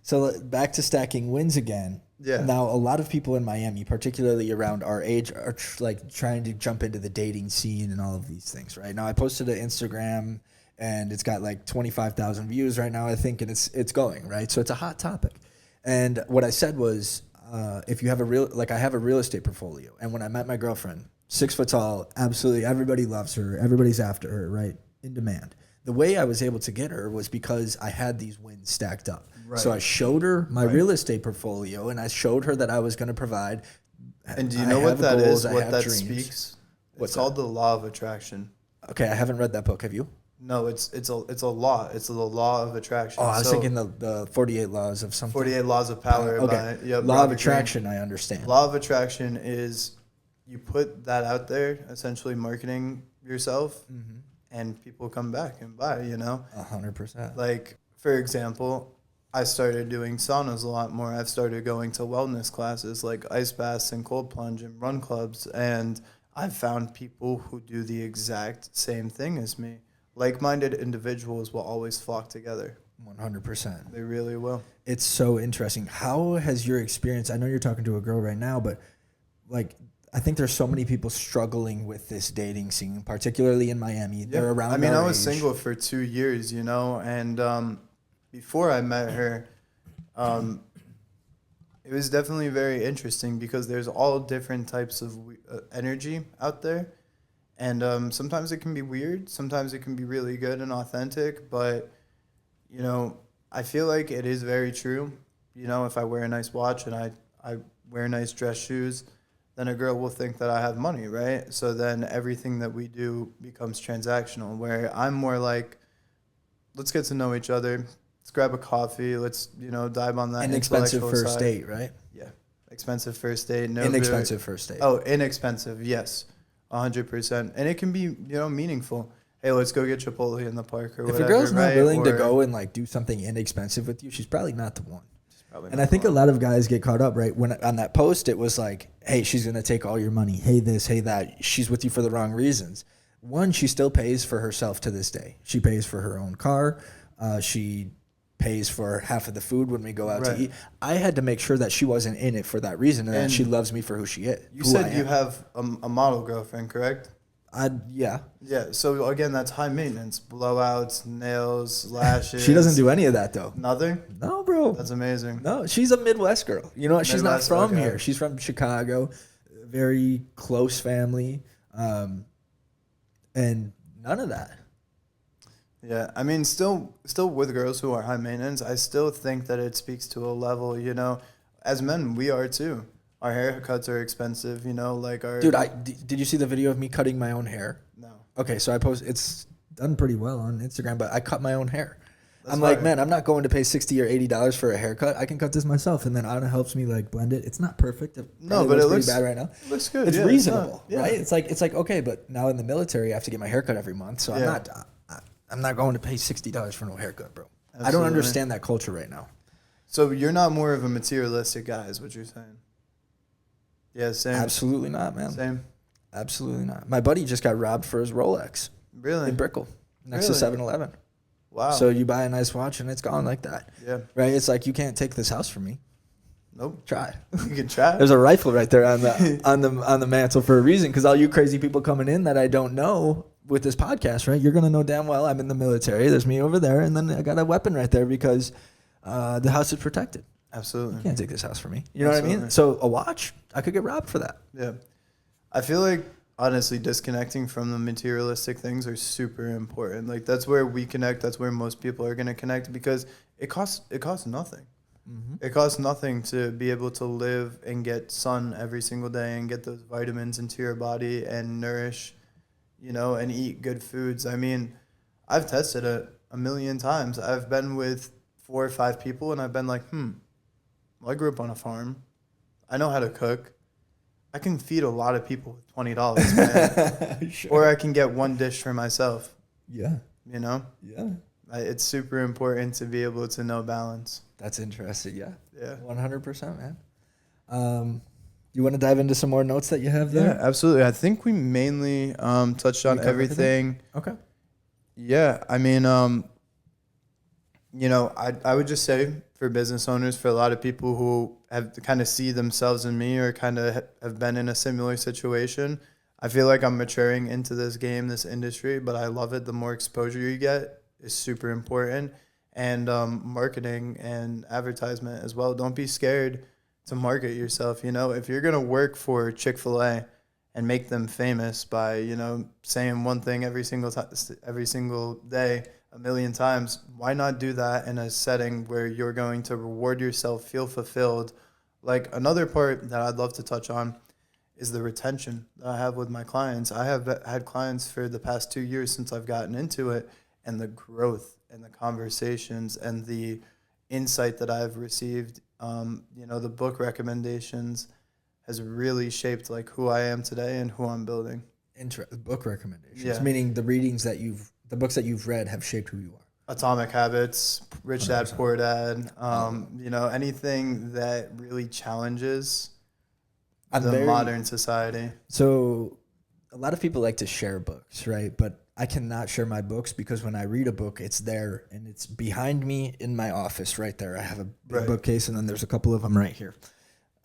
So back to stacking wins again.
Yeah.
Now, a lot of people in Miami, particularly around our age, are like trying to jump into the dating scene and all of these things. Right now, I posted an Instagram, and it's got like 25,000 views right now, I think, and it's going right. So it's a hot topic. And what I said was, if you have I have a real estate portfolio, and when I met my girlfriend, 6 foot tall, absolutely everybody loves her, everybody's after her, right, in demand. The way I was able to get her was because I had these wins stacked up.
Right.
So I showed her my real estate portfolio, and I showed her that I was going to provide.
And do you
I
know what
have
that
goals,
is?
I
What
have
that
dreams.
speaks?
What's
It's called the law of attraction.
Okay, I haven't read that book. Have you?
No, it's a law. It's the law of attraction.
Oh, I was
So,
thinking the 48 laws of something.
48 laws of power.
Okay.
By, yep,
Law of
Robert Greene.
attraction, I understand.
Law of attraction is you put that out there, essentially marketing yourself, and people come back and buy,
100%.
Like, for example, I started doing saunas a lot more. I've started going to wellness classes like ice baths and cold plunge and run clubs. And I've found people who do the exact same thing as me. Like-minded individuals will always flock together.
100%.
They really will.
It's so interesting. How has your experience? I know you're talking to a girl right now, but like, I think there's so many people struggling with this dating scene, particularly in Miami. They're around.
I mean,
our
I was
age.
single for 2 years, and before I met her, it was definitely very interesting because there's all different types of energy out there, and sometimes it can be weird, sometimes it can be really good and authentic, but I feel like it is very true. If I wear a nice watch and I wear nice dress shoes, then a girl will think that I have money, right? So then everything that we do becomes transactional, where I'm more like, let's get to know each other. Let's grab a coffee. Let's, dive on that
Inexpensive
intellectual
first
side.
date, right?
Yeah. Expensive first date. No
Inexpensive first date.
Oh, inexpensive. Yes. 100%. And it can be, meaningful. Hey, let's go get Chipotle in the park or
If
whatever.
a girl's not
right?
willing to
Or-
go and like do something inexpensive with you, she's probably not the one.
Probably
And
not
I think
the
a lot of guys get caught up, right? When on that post, it was like, hey, she's going to take all your money. Hey, this, hey, that. She's with you for the wrong reasons. One, she still pays for herself to this day. She pays for her own car. She pays for half of the food when we go out
Right.
to eat. I had to make sure that she wasn't in it for that reason and that
And
she loves me for who she is.
You
who
said
I
you
am.
have a model girlfriend, correct?
Yeah.
Yeah. So again, that's high maintenance. Blowouts, nails, lashes.
She doesn't do any of that, though.
Nothing?
No, bro.
That's amazing.
No, she's a Midwest girl. You know what? She's not
Midwest,
from
okay.
here. She's from Chicago. Very close family. And none of that.
Yeah, I mean, still with girls who are high maintenance, I still think that it speaks to a level, as men, we are too. Our haircuts are expensive, like our...
Dude, did you see the video of me cutting my own hair?
No.
Okay, so it's done pretty well on Instagram, but I cut my own hair.
That's
I'm like,
fire.
man, I'm not going to pay $60 or $80 for a haircut. I can cut this myself, and then Anna helps me like blend it. It's not perfect.
No, but it
pretty
looks
bad right now.
It looks good.
It's
yeah,
reasonable,
yeah.
right? It's like okay, but now in the military, I have to get my haircut every month, so
Yeah.
I'm not going to pay $60 for no haircut, bro. I don't
Absolutely.
understand that culture right now.
So you're not more of a materialistic guy, is what you're saying? Yeah, same.
Absolutely not, man.
Same.
Absolutely not. My buddy just got robbed for his Rolex
Really?
in Brickell next to
Really?
7-Eleven.
Wow.
So you buy a nice watch and it's gone like that,
yeah.
right? It's like you can't take this house from me.
Nope.
Try.
You can try.
There's a rifle right there on the on the mantle for a reason. Because all you crazy people coming in that I don't know with this podcast, right? You're gonna know damn well I'm in the military. There's me over there, and then I got a weapon right there because the house is protected.
Absolutely.
You can't take this house from me. You know what I mean?
Absolutely.
So a watch, I could get robbed for that.
Yeah. I feel like honestly disconnecting from the materialistic things are super important. Like that's where we connect, that's where most people are going to connect because it costs nothing.
Mm-hmm.
It costs nothing to be able to live and get sun every single day and get those vitamins into your body and nourish, and eat good foods. I mean, I've tested it a million times. I've been with 4 or 5 people and I've been like, well, I grew up on a farm. I know how to cook. I can feed a lot of people with $20, man.
Sure.
Or I can get one dish for myself.
Yeah.
you know?
Yeah.
It's super important to be able to know balance.
That's interesting. Yeah.
Yeah.
100%, man. You want to dive into some more notes that you have
Yeah,
there?
absolutely. I think we mainly touched on
We covered everything?
everything.
Okay.
Yeah, I mean, I would just say for business owners, for a lot of people who have to kind of see themselves in me or kind of have been in a similar situation, I feel like I'm maturing into this game, this industry, but I love it. The more exposure you get is super important. And marketing and advertisement as well. Don't be scared to market yourself. If you're going to work for Chick-fil-A and make them famous by, saying one thing every single day, a million times, why not do that in a setting where you're going to reward yourself, feel fulfilled? Like another part that I'd love to touch on is the retention that I have with my clients. I have had clients for the past 2 years since I've gotten into it, and the growth and the conversations and the insight that I've received, the book recommendations has really shaped like who I am today and who I'm building.
Book recommendations,
Yeah.
meaning the books that you've read have shaped who you are.
Atomic Habits, Rich Dad
100%.
Poor Dad, anything that really challenges modern society.
So a lot of people like to share books, right? But I cannot share my books because when I read a book, it's there and it's behind me in my office right there. I have a big
Right.
bookcase and then there's a couple of them right here.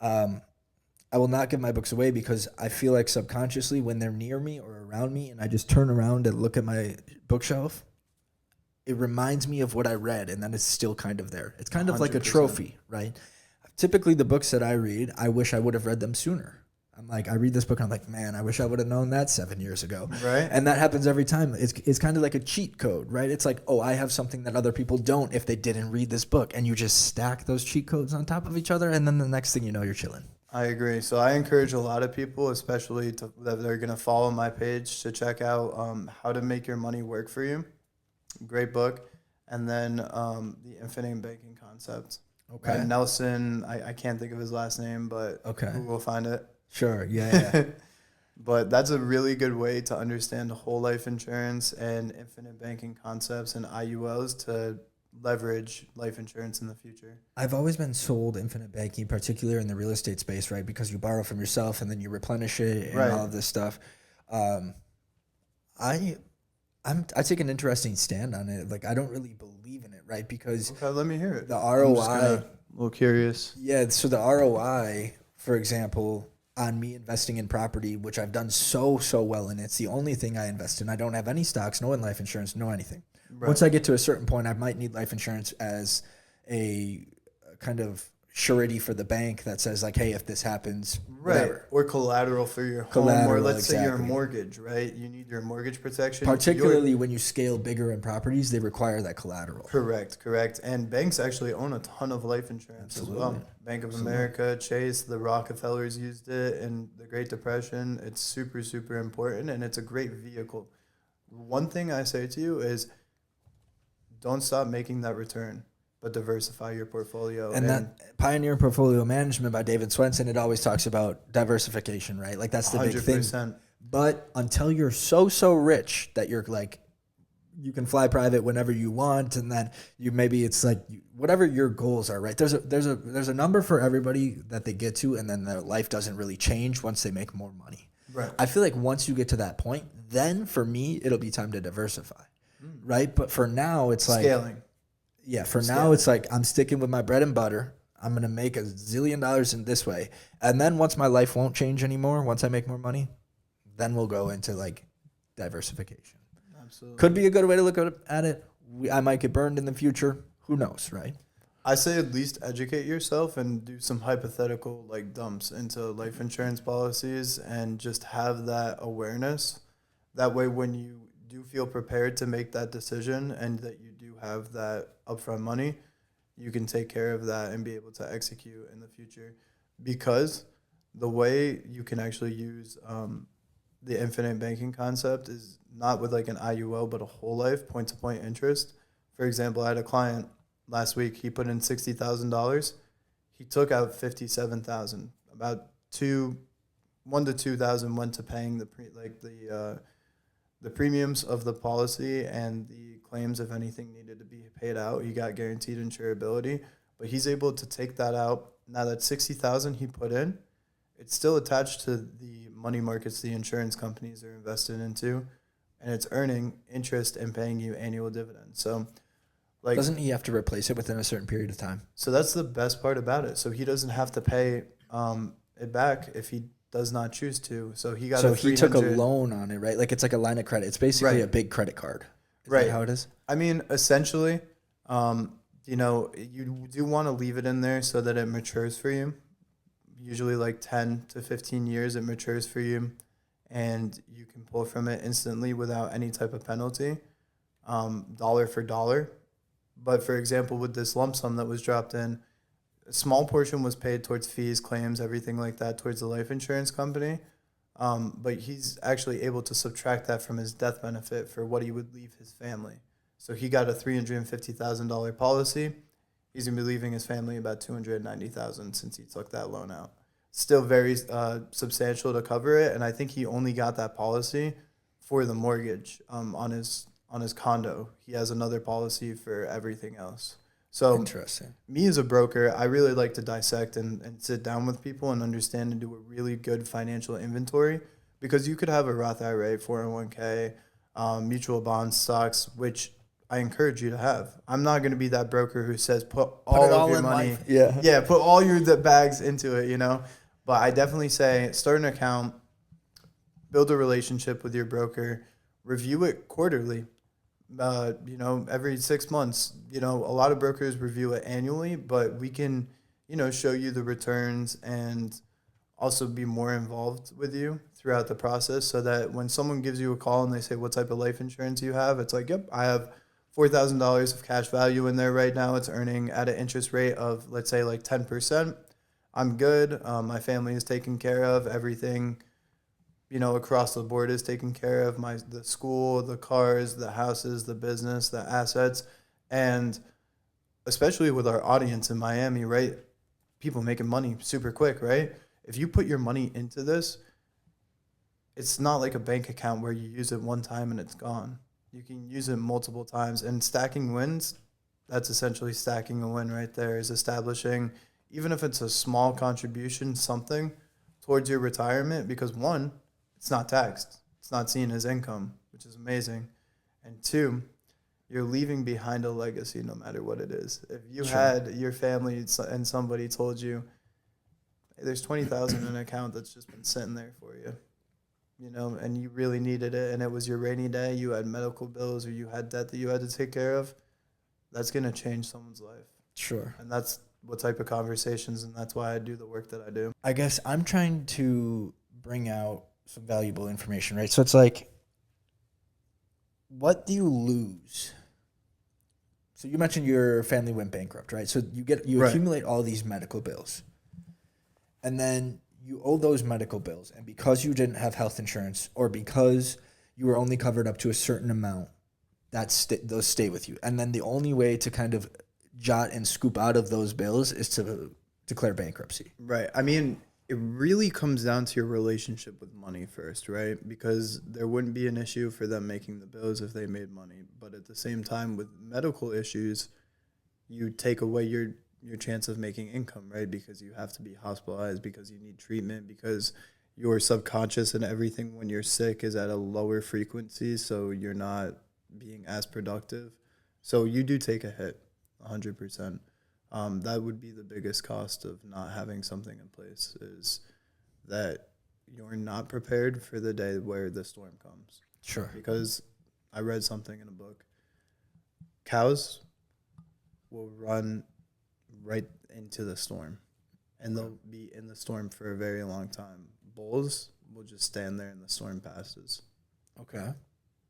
I will not give my books away because I feel like subconsciously when they're near me or around me and I just turn around and look at my bookshelf, it reminds me of what I read and then it's still kind of there. It's kind of like a
100%.
trophy, right? Typically the books that I read, I wish I would have read them sooner. I'm like, I read this book and I'm like, man, I wish I would have known that 7 years ago.
Right.
And that happens every time. It's kind of like a cheat code, right? It's like, oh, I have something that other people don't if they didn't read this book. And you just stack those cheat codes on top of each other. And then the next thing you know, you're chilling.
I agree. So I encourage a lot of people, especially that they're going to follow my page, to check out How to Make Your Money Work for You. Great book. And then The Infinite Banking Concept.
Okay.
Nelson, I can't think of his last name, but
Okay.
Google find it.
Sure. Yeah.
But that's a really good way to understand whole life insurance and infinite banking concepts and IULs to leverage life insurance in the future.
I've always been sold infinite banking, particularly in the real estate space, right? Because you borrow from yourself and then you replenish it and
Right.
all of this stuff. I take an interesting stand on it. Like I don't really believe in it, right? Because
Okay, let me hear it.
the
I'm just
ROI,
a little curious.
yeah. So the ROI, for example, on me investing in property, which I've done so well in, it's the only thing I invest in. I don't have any stocks, no in life insurance, no anything.
Right.
Once I get to a certain point, I might need life insurance as a kind of surety for the bank that says like, hey, if this happens,
Right.
whatever.
Or collateral for your home, or
Collateral,
let's say your
exactly.
mortgage, right? You need your mortgage protection.
Particularly when you scale bigger in properties, they require that collateral.
Correct. And banks actually own a ton of life insurance as well. Bank of America, Chase, the Rockefellers used it in the Great Depression. It's super important, and it's a great vehicle. One thing I say to you is don't stop making that return, but diversify your portfolio.
And that Pioneer Portfolio Management by David Swenson, it always talks about diversification, right? Like that's the big thing.
100%.
But until you're so rich that you're like, you can fly private whenever you want, and then it's like whatever your goals are, right? There's a number for everybody that they get to, and then their life doesn't really change once they make more money.
Right.
I feel like once you get to that point, then for me it'll be time to diversify, right? But for now, it's like
Scaling.
yeah, for now it's like I'm sticking with my bread and butter. I'm going to make $1 zillion in this way. And then once my life won't change anymore, once I make more money, then we'll go into like diversification.
Absolutely.
Could be a good way to look at it. I might get burned in the future. Who knows, right?
I say at least educate yourself and do some hypothetical like dumps into life insurance policies and just have that awareness. That way, when you do feel prepared to make that decision and that you do have that upfront money, you can take care of that and be able to execute in the future. Because the way you can actually use the infinite banking concept is not with like an IUL, but a whole life point-to-point interest. For example, I had a client last week. He put in $60,000. He took out $57,000. About $1,000 to $2,000 went to paying the the premiums of the policy and the claims if anything needed to be paid out. He got guaranteed insurability, but he's able to take that out. Now that 60,000 he put in, it's still attached to the money markets the insurance companies are invested into, and it's earning interest and paying you annual dividends. So, like,
Doesn't he have to replace it within a certain period of time?
so that's the best part about it. So he doesn't have to pay it back if he does not choose to. So he got
So
a
he took a
300
loan on it, right? Like it's like a line of credit. It's basically
Right.
a big credit card. Is
Right.
that how it is?
I mean, essentially, you know, you do want to leave it in there so that it matures for you. Usually, like 10 to 15 years, it matures for you, and you can pull from it instantly without any type of penalty, dollar for dollar. But for example, with this lump sum that was dropped in, a small portion was paid towards fees, claims, everything like that, towards the life insurance company. But he's actually able to subtract that from his death benefit for what he would leave his family. So he got a $350,000 policy. He's gonna be leaving his family about $290,000 since he took that loan out. Still very substantial to cover it, and I think he only got that policy for the mortgage on his condo. He has another policy for everything else. So
Interesting.
me as a broker, I really like to dissect and sit down with people and understand and do a really good financial inventory, because you could have a Roth IRA, 401k, mutual bonds, stocks, which I encourage you to have. I'm not going to be that broker who says put all
it
of
all
your
in
money.
life. Yeah.
Yeah, put all your bags into it, you know. But I definitely say start an account, build a relationship with your broker, review it quarterly. You know, every 6 months. You know, a lot of brokers review it annually, but we can, you know, show you the returns and also be more involved with you throughout the process, so that when someone gives you a call and they say, what type of life insurance you have? It's like, yep, I have $4,000 of cash value in there right now. It's earning at an interest rate of, let's say, like 10%. I'm good. My family is taken care of. Everything, you know, across the board is taken care of. The school, the cars, the houses, the business, the assets. And especially with our audience in Miami, right? People making money super quick, right? If you put your money into this, it's not like a bank account where you use it one time and it's gone. You can use it multiple times. And stacking wins, that's essentially stacking a win right there, is establishing, even if it's a small contribution, something towards your retirement, because one, it's not taxed. It's not seen as income, which is amazing. And two, you're leaving behind a legacy no matter what it is. If you
Sure.
had your family and somebody told you, hey, there's 20,000 in an account that's just been sitting there for you, you know, and you really needed it, and it was your rainy day, you had medical bills or you had debt that you had to take care of, that's going to change someone's life.
Sure.
And that's what type of conversations, and that's why I do the work that I do.
I guess I'm trying to bring out some valuable information, right? So it's like, what do you lose? So you mentioned your family went bankrupt, right? So you
Right.
accumulate all these medical bills, and then you owe those medical bills, and because you didn't have health insurance, or because you were only covered up to a certain amount, those stay with you. And then the only way to kind of jot and scoop out of those bills is to declare bankruptcy.
Right. I mean, it really comes down to your relationship with money first, right? Because there wouldn't be an issue for them making the bills if they made money. But at the same time, with medical issues, you take away your chance of making income, right? Because you have to be hospitalized, because you need treatment, because your subconscious and everything when you're sick is at a lower frequency, so you're not being as productive. So you do take a hit, 100%. That would be the biggest cost of not having something in place, is that you're not prepared for the day where the storm comes.
Sure.
Because I read something in a book. Cows will run right into the storm, and they'll be in the storm for a very long time. Bulls will just stand there and the storm passes.
Okay.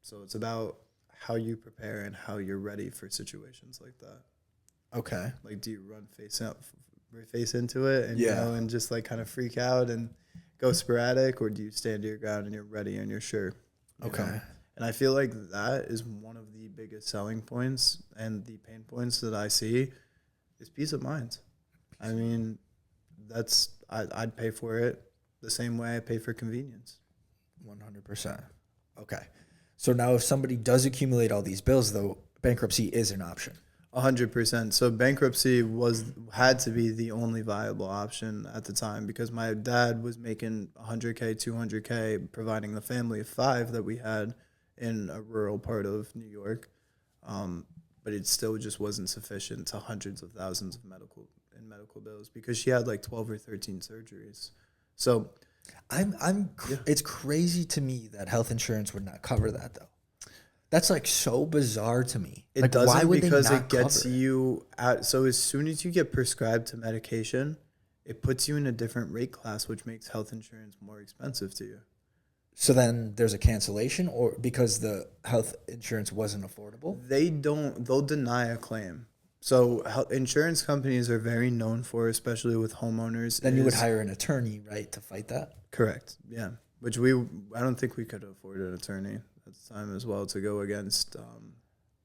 So it's about how you prepare and how you're ready for situations like that.
Okay.
Like, do you run face into it and,
Yeah.
you know, and just like kind of freak out and go sporadic, or do you stand your ground and you're ready and you're sure? You
Okay.
know? And I feel like that is one of the biggest selling points and the pain points that I see is peace of mind. I mean, I'd pay for it the same way I pay for convenience.
100%. Okay. So now if somebody does accumulate all these bills, though, bankruptcy is an option.
100%. So bankruptcy had to be the only viable option at the time because my dad was making 100K, 200K, providing the family of 5 that we had in a rural part of New York. But it still just wasn't sufficient to hundreds of thousands of medical bills because she had like 12 or 13 surgeries. So
it's crazy to me that health insurance would not cover that, though. That's like so bizarre to me.
It
like,
doesn't
why would
because
they not
it gets
cover it?
you at, so as soon as you get prescribed to medication, it puts you in a different rate class, which makes health insurance more expensive to you.
So then there's a cancellation, or because the health insurance wasn't affordable?
They'll deny a claim. So insurance companies are very known for, especially with homeowners.
Then you would hire an attorney, right, to fight that?
Correct. Yeah. Which I don't think we could afford an attorney at the time as well to go against.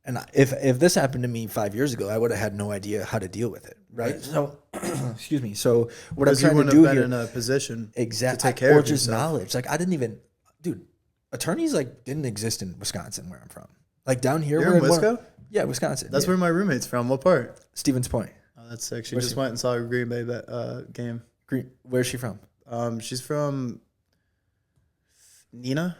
And if this happened to me 5 years ago, I would have had no idea how to deal with it, right? So, excuse me. So what I'm trying to do
have been
here,
in a position
exactly,
to take care
or
of
just
yourself.
knowledge. Like I didn't even, dude. Attorneys like didn't exist in Wisconsin, where I'm from. Like down here,
You're in Wisco?
Yeah, Wisconsin.
That's where my roommate's from. What part?
Stevens Point.
Oh, that's sick. She just went and saw a Green Bay game.
Where's she from?
She's from Nina.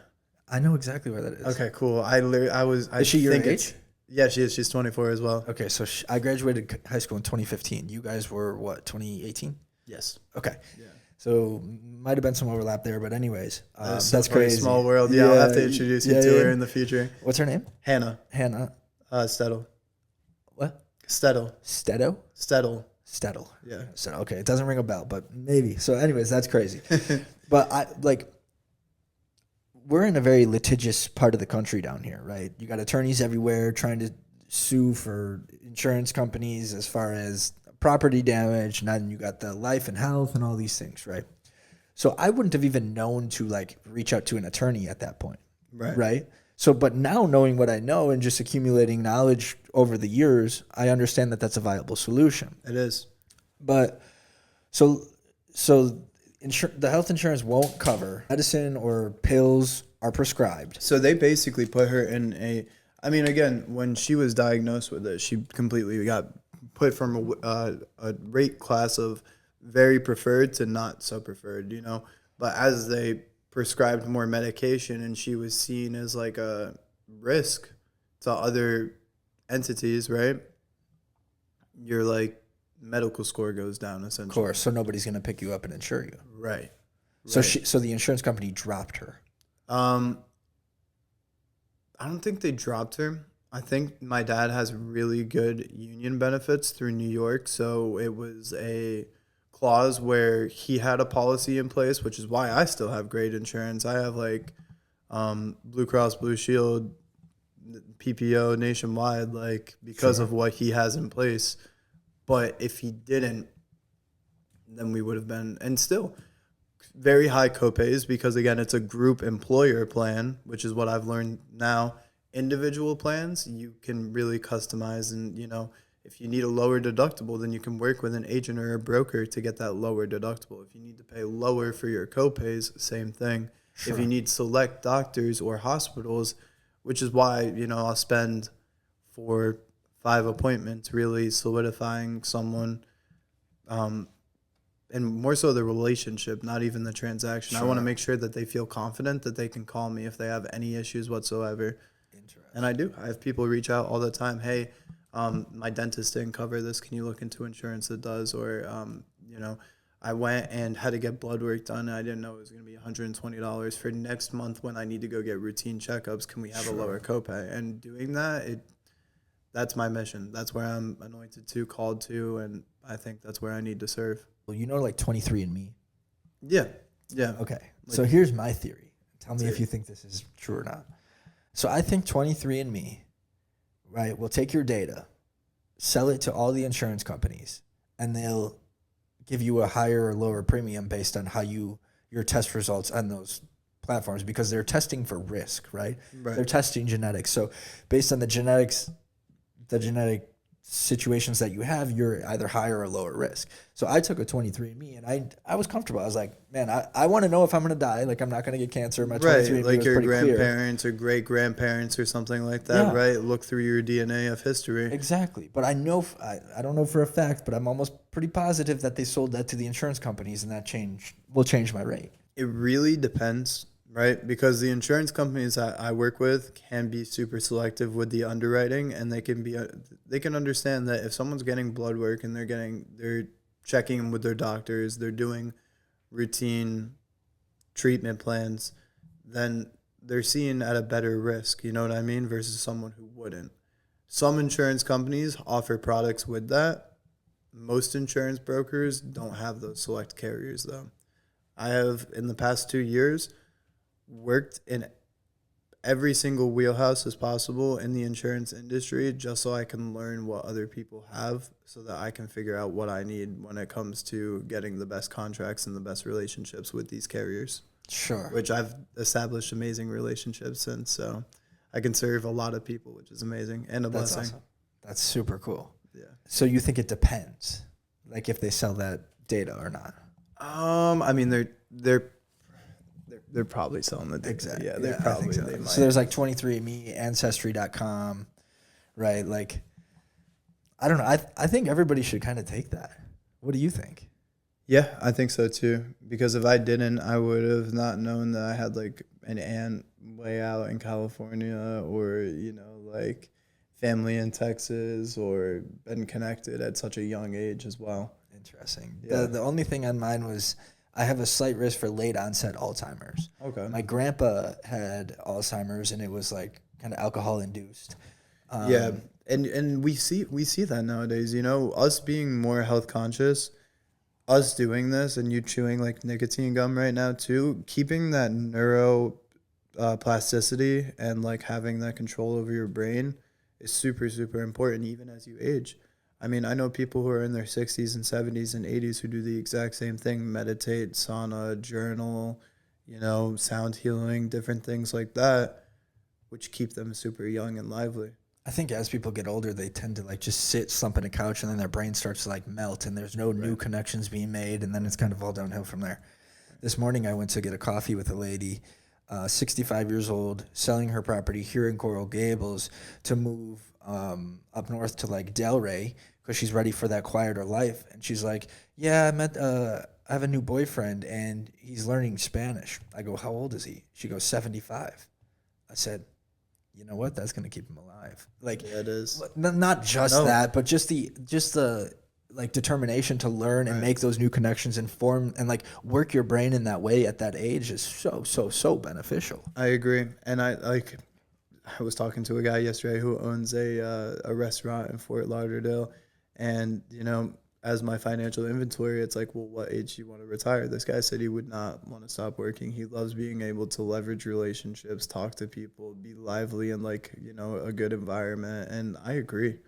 I know exactly where that is.
Okay, cool. Is
she your age?
Yeah, she is. She's 24 as well.
Okay, so I graduated high school in 2015. You guys were what, 2018?
Yes.
Okay.
Yeah.
So might have been some overlap there, but anyways,
That's crazy. Small world. Yeah, I'll have to introduce you to her in the future.
What's her name?
Hannah.
Stedel. What?
Stedel.
Stedo?
Stedel.
Yeah. So okay, it doesn't ring a bell, but maybe. So anyways, that's crazy. But we're in a very litigious part of the country down here, right? You got attorneys everywhere trying to sue for insurance companies as far as property damage, and then you got the life and health and all these things, right? So I wouldn't have even known to like reach out to an attorney at that point, right? So, but now knowing what I know and just accumulating knowledge over the years, I understand that that's a viable solution.
It is.
But so the health insurance won't cover medicine or pills are prescribed.
So they basically put her in again, when she was diagnosed with it, she completely got put from a rate class of very preferred to not so preferred, But as they prescribed more medication and she was seen as like a risk to other entities, right? Your like medical score goes down essentially.
Of course, so nobody's going to pick you up and insure you.
Right.
So the insurance company dropped her.
I don't think they dropped her. I think my dad has really good union benefits through New York, so it was a clause where he had a policy in place, which is why I still have great insurance. I have like Blue Cross Blue Shield, PPO nationwide, like because of what he has in place. But if he didn't, then we would have been, and still very high copays because again, it's a group employer plan, which is what I've learned now. Individual plans, you can really customize, and if you need a lower deductible, then you can work with an agent or a broker to get that lower deductible. If you need to pay lower for your copays, same thing. Sure. If you need select doctors or hospitals, which is why, I'll spend 4-5 appointments really solidifying someone, and more so the relationship, not even the transaction. Sure. I want to make sure that they feel confident that they can call me if they have any issues whatsoever. And I do. I have people reach out all the time. Hey, my dentist didn't cover this. Can you look into insurance that does? Or, I went and had to get blood work done. And I didn't know it was going to be $120 for next month when I need to go get routine checkups. Can we have a lower copay? And doing that, that's my mission. That's where I'm anointed to, called to, and I think that's where I need to serve.
Well, like 23andMe?
Yeah.
Okay. So here's my theory. Tell me if you think this is true or not. So I think 23andMe, right, will take your data, sell it to all the insurance companies, and they'll give you a higher or lower premium based on how your test results on those platforms, because they're testing for risk, right? They're testing genetics. So based on the genetic situations that you have, you're either higher or lower risk. So I took a 23andMe and I was comfortable. I was like, man, I want to know if I'm going to die. Like, I'm not going to get cancer. My
Right,
23andMe
like
was
your
pretty clear.
grandparents or great grandparents or something like that,
Yeah.
right? Look through your DNA of history.
Exactly. But I know, I don't know for a fact, but I'm almost pretty positive that they sold that to the insurance companies and that will change my rate.
It really depends, right? Because the insurance companies that I work with can be super selective with the underwriting, and they can understand that if someone's getting blood work and they're checking with their doctors, they're doing routine treatment plans, then they're seen at a better risk, you know what I mean, versus someone who wouldn't. Some insurance companies offer products with that. Most insurance brokers don't have those select carriers though. I have, in the past 2 years, worked in every single wheelhouse as possible in the insurance industry just so I can learn what other people have so that I can figure out what I need when it comes to getting the best contracts and the best relationships with these carriers.
Sure.
Which I've established amazing relationships since. So I can serve a lot of people, which is amazing and a
That's
blessing.
awesome. That's super cool.
Yeah.
So you think it depends, like if they sell that data or not?
I mean, they're probably selling the data.
Exactly.
Yeah, they're
I
probably
think so.
they might.
So there's like 23andMe, Ancestry.com, right? Like, I don't know. I think everybody should kind of take that. What do you think?
Yeah, I think so too. Because if I didn't, I would have not known that I had like an aunt way out in California, or like family in Texas, or been connected at such a young age as well.
Interesting.
Yeah.
The only thing on mine was I have a slight risk for late onset Alzheimer's.
Okay.
My grandpa had Alzheimer's and it was like kind of alcohol induced.
Yeah, and we see that nowadays. Us being more health conscious, us doing this, and you chewing like nicotine gum right now too, keeping that neuro plasticity and like having that control over your brain is super super important even as you age. I mean, I know people who are in their 60s and 70s and 80s who do the exact same thing: meditate, sauna, journal, sound healing, different things like that, which keep them super young and lively.
I think as people get older, they tend to like just sit, slump in a couch, and then their brain starts to like melt, and there's no new connections being made, and then it's kind of all downhill from there. This morning, I went to get a coffee with a lady, 65 years old, selling her property here in Coral Gables to move up north to like Delray because she's ready for that quieter life. And she's like, "Yeah, I have a new boyfriend, and he's learning Spanish." I go, "How old is he?" She goes, 75. I said, you know what? That's gonna keep him alive. Like,
Yeah, it is.
not just
No.
that, but just the like determination to learn and make those new connections and form and like work your brain in that way at that age is so beneficial.
I agree, and I was talking to a guy yesterday who owns a restaurant in Fort Lauderdale, and as my financial inventory, it's like, well, what age do you want to retire? This guy said he would not want to stop working. He loves being able to leverage relationships, talk to people, be lively in like a good environment, and I agree.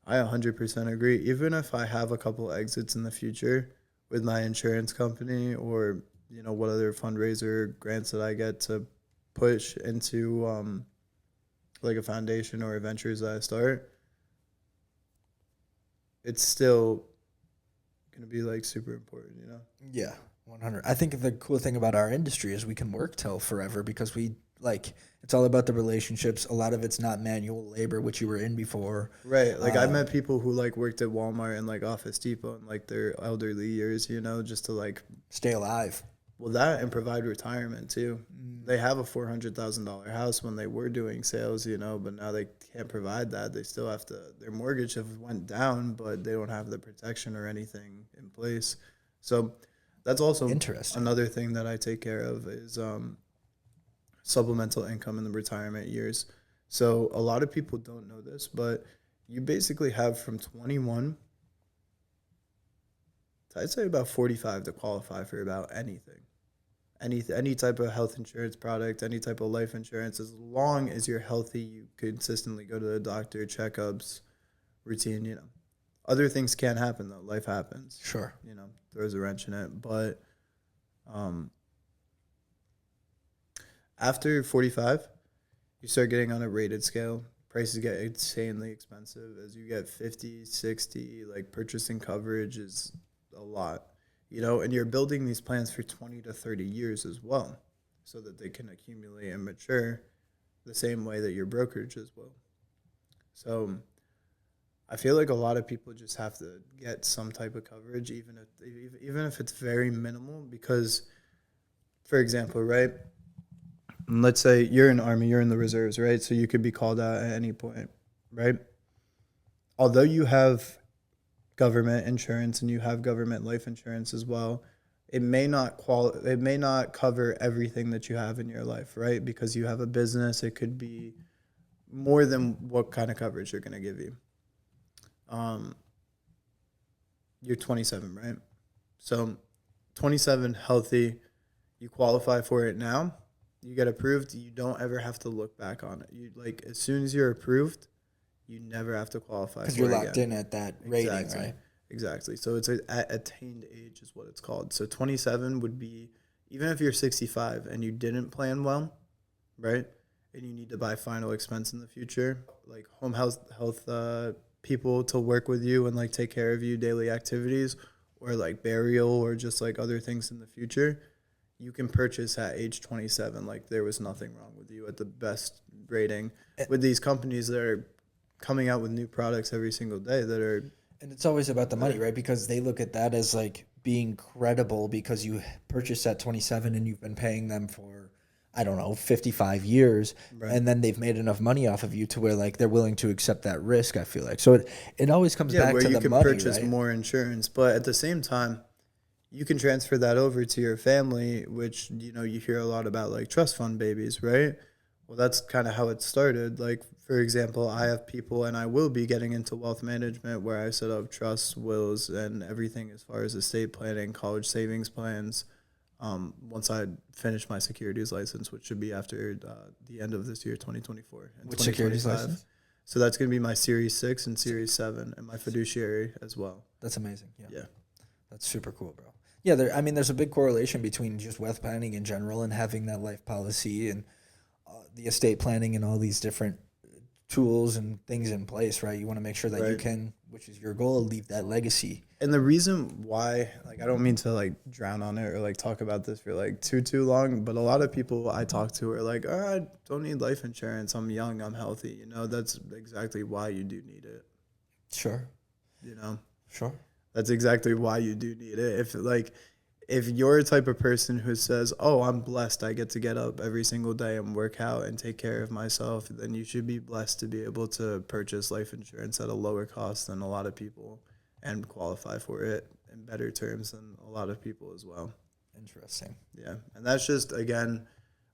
I 100% agree. Even if I have a couple exits in the future with my insurance company, or what other fundraiser grants that I get to push into like a foundation or ventures that I start, it's still gonna be like super important,
Yeah, 100. I think the cool thing about our industry is we can work till forever because we like it's all about the relationships. A lot of it's not manual labor, which you were in before.
Right. Like I met people who like worked at Walmart and like Office Depot in like their elderly years, just to like
Stay alive.
well that and provide retirement too. They have a $400,000 house when they were doing sales, but now they can't provide that. They still have to. Their mortgage have went down, but they don't have the protection or anything in place. So that's also
Interesting.
another thing that I take care of is supplemental income in the retirement years. So a lot of people don't know this, but you basically have from 21 to I'd say about 45 to qualify for about anything. Any type of health insurance product, any type of life insurance, as long as you're healthy, you consistently go to the doctor, checkups, routine, Other things can happen though. Life happens.
Sure.
Throws a wrench in it. But after 45, you start getting on a rated scale, prices get insanely expensive. As you get 50, 60, like purchasing coverage is a lot, and you're building these plans for 20 to 30 years as well, so that they can accumulate and mature the same way that your brokerage as well. So I feel like a lot of people just have to get some type of coverage, even if it's very minimal, because, for example, right, let's say you're in the Army, you're in the reserves, right? So you could be called out at any point, right? Although you have government insurance and you have government life insurance as well, it may not cover everything that you have in your life, right? Because you have a business, it could be more than what kind of coverage they're going to give you. You're 27, right? So 27, healthy, you qualify for it now, you get approved, you don't ever have to look back on it. You, like, as soon as you're approved, you never have to qualify for it
because you're locked in at that rating, right?
Exactly. So it's at attained age is what it's called. So 27 would be, even if you're 65 and you didn't plan well, right? And you need to buy final expense in the future, like home health people to work with you and like take care of you, daily activities, or like burial, or just like other things in the future, you can purchase at age 27. Like, there was nothing wrong with you at the best rating with these companies that are coming out with new products every single day that are.
And it's always about the money, right? Because they look at that as like being credible because you purchased at 27 and you've been paying them for, I don't know, 55 years. Right. And then they've made enough money off of you to where like they're willing to accept that risk, I feel like. So it always comes back to the money, right? Where you can purchase
more insurance, but at the same time, you can transfer that over to your family, which, you hear a lot about, like trust fund babies, right? Well, that's kind of how it started. Like, for example, I have people, and I will be getting into wealth management, where I set up trusts, wills, and everything as far as estate planning, college savings plans. Once I finish my securities license, which should be after the end of this year, 2024.
Which securities license?
So that's going to be my Series 6 and Series 7, and my fiduciary as well.
That's amazing.
Yeah.
That's super cool, bro. Yeah, there's a big correlation between just wealth planning in general and having that life policy and the estate planning and all these different tools and things in place, right? You want to make sure that you can, which is your goal, leave that legacy.
And the reason why, like, I don't mean to like drown on it or like talk about this for like too long, but a lot of people I talk to are like, oh, I don't need life insurance. I'm young, I'm healthy. That's exactly why you do need it.
Sure. Sure.
That's exactly why you do need it. If you're a type of person who says, oh, I'm blessed, I get up every single day and work out and take care of myself, then you should be blessed to be able to purchase life insurance at a lower cost than a lot of people and qualify for it in better terms than a lot of people as well.
Interesting.
Yeah. And that's just, again,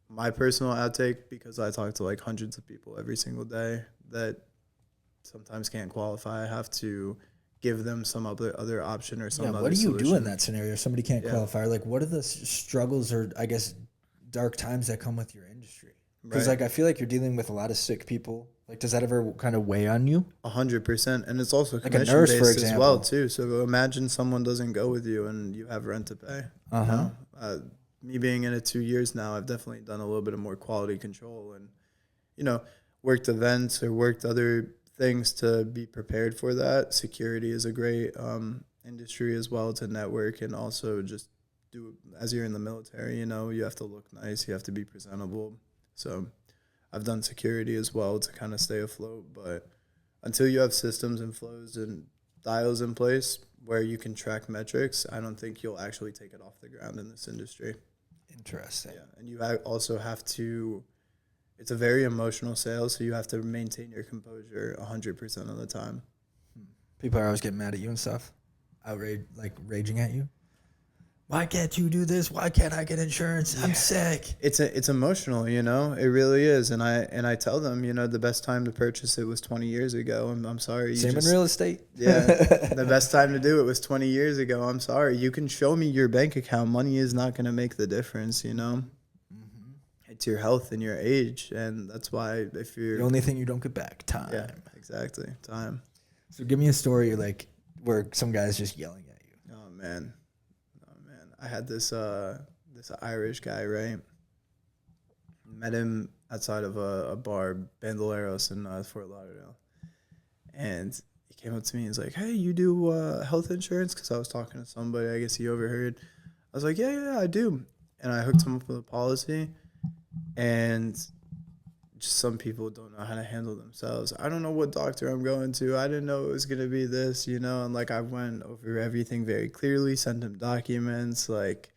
my personal outtake, because I talk to like hundreds of people every single day that sometimes can't qualify. I have to give them some other option or some other
what do you
solution.
do in that scenario? Somebody can't qualify. Like, what are the struggles or, I guess, dark times that come with your industry? Because like, I feel like you're dealing with a lot of sick people. Like, does that ever kind of weigh on you?
100%. And it's also
like a nurse, for example,
as well too. So imagine someone doesn't go with you and you have rent to pay. Me being in it 2 years now, I've definitely done a little bit of more quality control and, worked events or worked other things to be prepared for that. Security is a great industry as well to network, and also just do, as you're in the military, you have to look nice, you have to be presentable. So I've done security as well to kind of stay afloat, but until you have systems and flows and dials in place where you can track metrics, I don't think you'll actually take it off the ground in this industry.
Interesting.
Yeah, and you also have to, it's a very emotional sale, so you have to maintain your composure 100% of the time.
People are always getting mad at you and stuff, raging at you. Why can't you do this? Why can't I get insurance? Yeah. I'm sick.
It's emotional, it really is. And I tell them, the best time to purchase it was 20 years ago. I'm sorry.
Same in real estate.
Yeah. The best time to do it was 20 years ago. I'm sorry. You can show me your bank account. Money is not going to make the difference, It's your health and your age. And that's why if you're...
The only thing you don't get back, time.
Yeah, exactly. Time.
So give me a story like where some guy's just yelling at you.
Oh, man. I had this Irish guy, right? Met him outside of a bar, Bandoleros in Fort Lauderdale. And he came up to me and he's like, "Hey, you do health insurance?" Because I was talking to somebody. I guess he overheard. I was like, "Yeah, I do." And I hooked him up with a policy. And just some people don't know how to handle themselves. I don't know what doctor I'm going to. I didn't know it was going to be this, you know? And like I went over everything very clearly, sent him documents. Like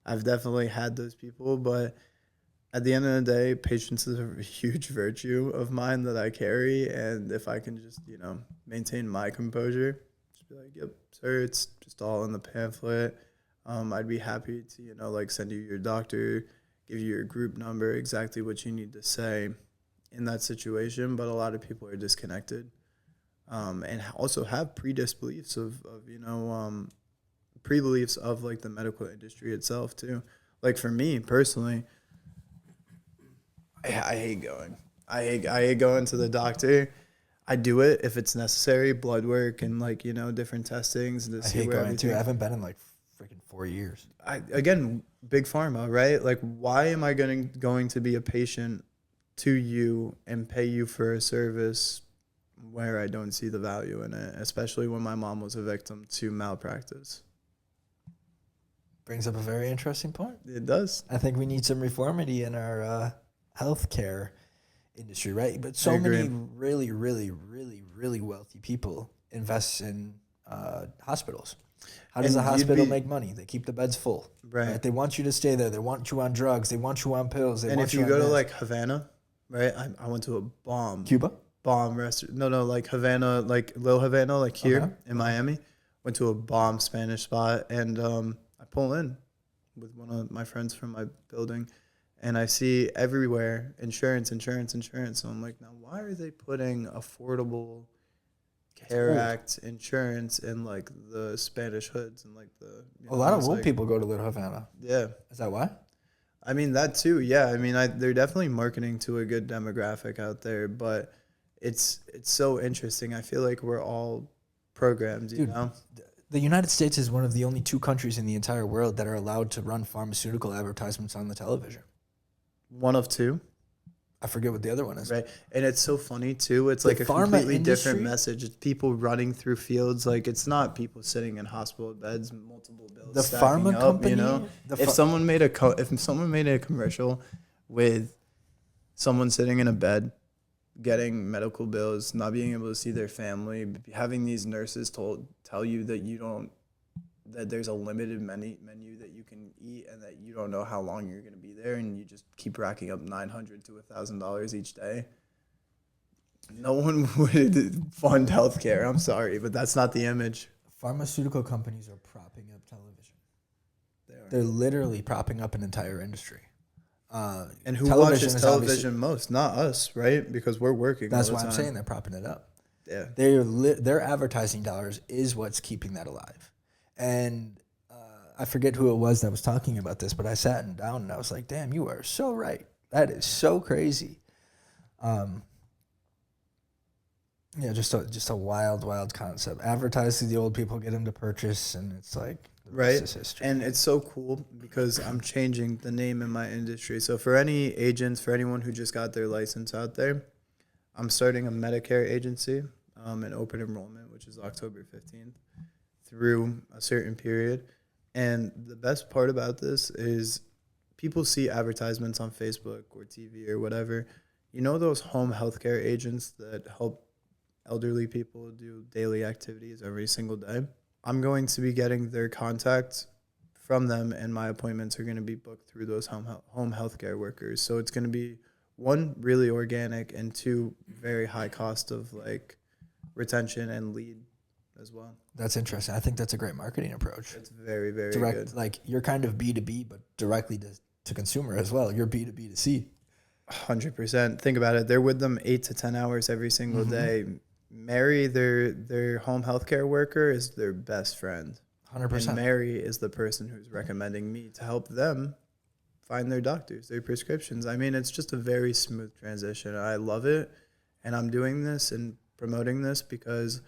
I've definitely had those people. But at the end of the day, patience is a huge virtue of mine that I carry. And if I can just, you know, maintain my composure, just be like, "Yep, sir, it's just all in the pamphlet. I'd be happy to, you know, like send you your doctor, give you your group number, exactly what you need to say in that situation." But a lot of people are disconnected, and also have pre-beliefs of you know, pre-beliefs of like the medical industry itself too. Like for me personally, I hate going. I hate going to the doctor. I do it if it's necessary, blood work and like, you know, different testings to
I
see
hate
where
going too. I
everything.
haven't been in like freaking 4 years.
Again, big pharma, right? Like, why am I going to be a patient to you and pay you for a service where I don't see the value in it, especially when my mom was a victim to malpractice?
Brings up a very interesting point.
It does.
I think we need some reformity in our healthcare industry, right? But so
I agree.
many really, really, really, really wealthy people invest in hospitals. How does
And
a
you'd
hospital
be-
make money? They keep the beds full.
Right.
They want you to stay there. They want you on drugs. They want you on pills. They
And
want
if
you
you
on
go to
meds.
like Havana, right? I went to a
Cuba.
bomb restaurant. No, like Havana, like Little Havana, like here
Okay.
in Miami. Went to a bomb Spanish spot, and I pull in with one of my friends from my building, and I see everywhere insurance, insurance, insurance. So I'm like, now why are they putting Affordable Care
old.
Act insurance in like the Spanish hoods and like the
A lot of
it's
old
like,
people go to Little Havana.
yeah.
Is that why?
I mean that too. Yeah, I mean they're definitely marketing to a good demographic out there, but it's so interesting. I feel like we're all programmed, you
Dude,
know.
the United States is one of the only two countries in the entire world that are allowed to run pharmaceutical advertisements on the television.
One of two,
I forget what the other one is.
right? And it's so funny too. It's
The
like a
pharma
completely
industry-
different message. It's people running through fields. Like it's not people sitting in hospital beds, multiple bills.
The
stacking
pharma
up,
company,
you know. If someone made a commercial with someone sitting in a bed, getting medical bills, not being able to see their family, having these nurses tell you that there's a limited menu that you can eat and that you don't know how long you're going to be there, and you just keep racking up $900 to $1,000 each day. No one would fund healthcare. I'm sorry, but that's not the image.
pharmaceutical companies are propping up television.
They are.
They're literally propping up an entire indry.
And who
television
watches
is
television most? Not us, right? Because we're working.
That's
all
why
the
I'm
time.
saying they're propping it up.
Yeah.
Their advertising dollars is what's keeping that alive. And I forget who it was that was talking about this, but I sat down and I was like, damn, you are so right. That is so crazy. Yeah, just a wild concept. Advertise to the old people, get them to purchase, and it's like the rest is history.
And it's so cool because I'm changing the name in my industry. So for any agents, for anyone who just got their license out there, I'm starting a Medicare agency, an open enrollment, which is October 15th, through a certain period. And the best part about this is people see advertisements on Facebook or TV or whatever. You know those home healthcare agents that help elderly people do daily activities every single day? I'm going to be getting their contact from them, and my appointments are going to be booked through those home healthcare workers. So it's going to be one, really organic, and two, very high cost of like retention and lead as well.
That's interesting. I think that's a great marketing approach.
It's very, very
Direct,
good.
like you're kind of B2B, but directly to consumer as well. You're B2B to C.
100%. Think about it. They're with them 8 to 10 hours every single day. Mary, their home healthcare worker, is their best friend.
100%.
And Mary is the person who's recommending me to help them find their doctors, their prescriptions. I mean, it's just a very smooth transition. I love it. And I'm doing this and promoting this because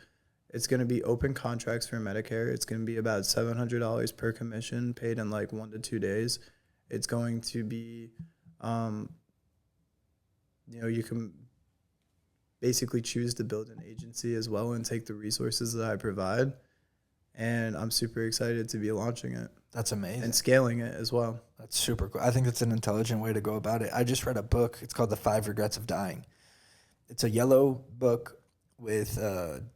it's going to be open contracts for Medicare. It's going to be about $700 per commission paid in like 1 to 2 days. It's going to be you can basically choose to build an agency as well and take the resources that I provide. And I'm super excited to be launching it.
That's amazing.
And scaling it as well.
That's super cool. I think that's an intelligent way to go about it. I just read a book. It's called The 5 Regrets of Dying. It's a yellow book with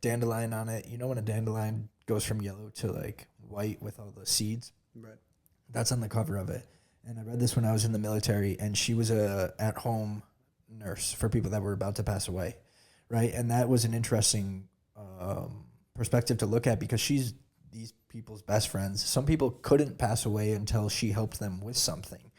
dandelion on it. You know when a dandelion goes from yellow to like white with all the seeds?
Right.
That's on the cover of it. And I read this when I was in the military, and she was a at-home nurse for people that were about to pass away, right? And that was an interesting perspective to look at because she's these people's best friends. Some people couldn't pass away until she helped them with something.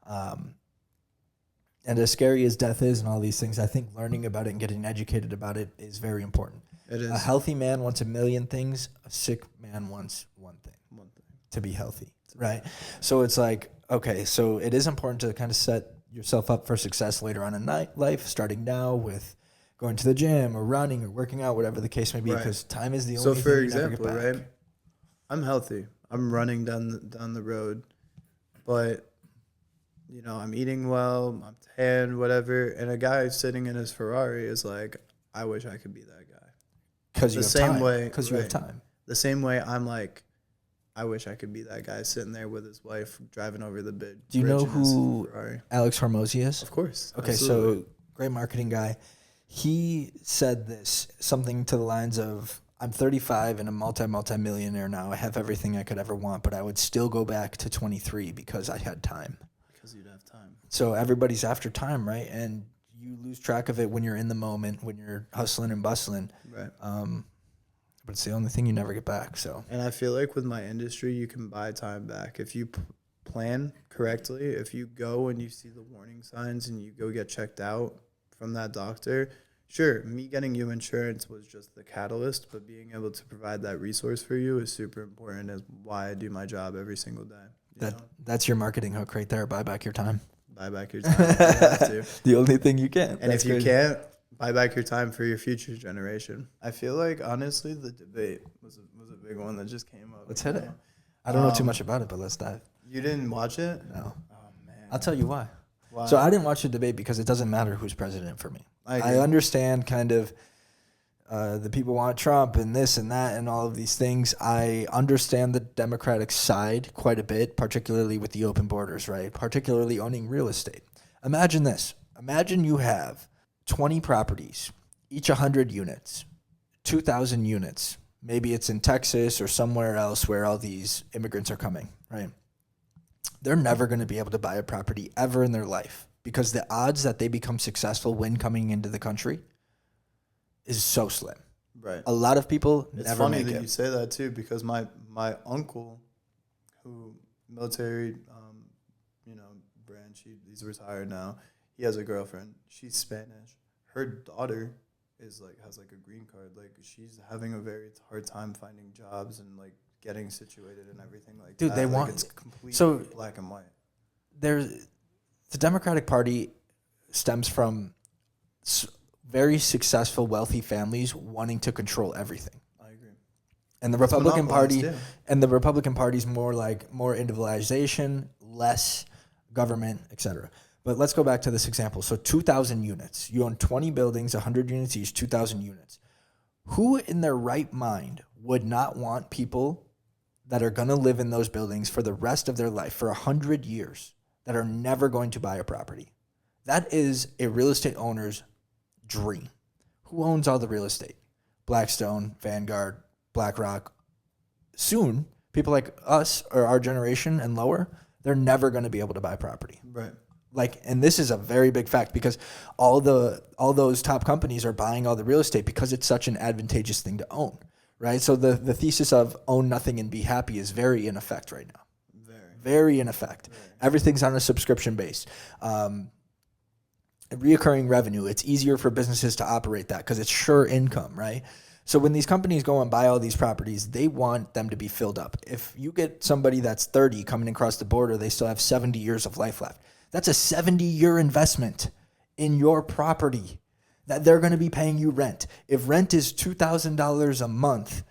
And as scary as death is and all these things, I think learning about it and getting educated about it is very important.
It is.
A healthy man wants a million things. A sick man wants one thing.
One thing.
To be healthy, right? So it's like, okay, so it is important to kind of set yourself up for success later on in life, starting now with going to the gym or running or working out, whatever the case may be, because time is the only thing.
So for
you never get
example,
back.
right, I'm healthy. I'm running down the road, but I'm eating well. I'm tan, whatever. And a guy sitting in his Ferrari is like, I wish I could be that guy.
Because you
The
have
same
time.
way-
Because you have
right.
time.
The same way I'm like, I wish I could be that guy sitting there with his wife driving over the bridge.
Do you know
in his
who
Ferrari.
Alex Hormozy is?
Of course.
Okay,
absolutely.
so great marketing guy. He said this, something to the lines of, I'm 35 and a multi-millionaire now. I have everything I could ever want, but I would still go back to 23 because I had time.
Because you'd have time.
So everybody's after time, right? And you lose track of it when you're in the moment, when you're hustling and bustling.
Right.
But it's the only thing you never get back. So
And I feel like with my industry, you can buy time back. If you plan correctly, if you go and you see the warning signs and you go get checked out from that doctor, sure, me getting you insurance was just the catalyst, but being able to provide that resource for you is super important, is why I do my job every single day. You know?
that's your marketing hook right there. Buy back your time.
Buy back your time if you have to.
The only thing you can.
And if you can't, buy back your time for your future generation. I feel like, honestly, the debate was a big one that just came up.
Let's hit it. I don't know too much about it, but let's dive.
You didn't watch it?
No.
Oh, man.
I'll tell you why.
Why?
So I didn't watch the debate because it doesn't matter who's president for me.
I
I
agree.
understand kind of the people want Trump and this and that and all of these things. I understand the Democratic side quite a bit, particularly with the open borders, right? Particularly owning real estate. Imagine this. Imagine you have 20 properties, each 100 units, 2,000 units. Maybe it's in Texas or somewhere else where all these immigrants are coming, right? They're never going to be able to buy a property ever in their life because the odds that they become successful when coming into the country is so slim.
Right.
A lot of people
It's
never
funny
make
that
it.
you say that too, because my uncle, who military, branch, he's retired now. He has a girlfriend. She's Spanish. Her daughter has a green card. Like, she's having a very hard time finding jobs and like getting situated and everything like
Dude,
that.
they
Like,
want-
it's completely
so-
black and white.
There's the Democratic Party stems from very successful, wealthy families wanting to control everything.
I agree.
And the
That's
Republican
monopolies,
Party,
too.
and the Republican Party's more individualization, less government, etc. But let's go back to this example. So 2,000 units. You own 20 buildings, 100 units each, 2,000 units. Who in their right mind would not want people that are going to live in those buildings for the rest of their life, for 100 years, that are never going to buy a property? That is a real estate owner's dream. Who owns all the real estate? Blackstone, Vanguard, BlackRock. Soon, people like us or our generation and lower, they're never going to be able to buy property.
Right.
And this is a very big fact because all those top companies are buying all the real estate because it's such an advantageous thing to own, right? So the thesis of own nothing and be happy is very in effect right now. Very in effect. Everything's on a subscription base. Reoccurring revenue. It's easier for businesses to operate that because it's sure income, right? So when these companies go and buy all these properties, they want them to be filled up. If you get somebody that's 30 coming across the border, they still have 70 years of life left. That's a 70-year investment in your property that they're going to be paying you rent. If rent is $2,000 a month,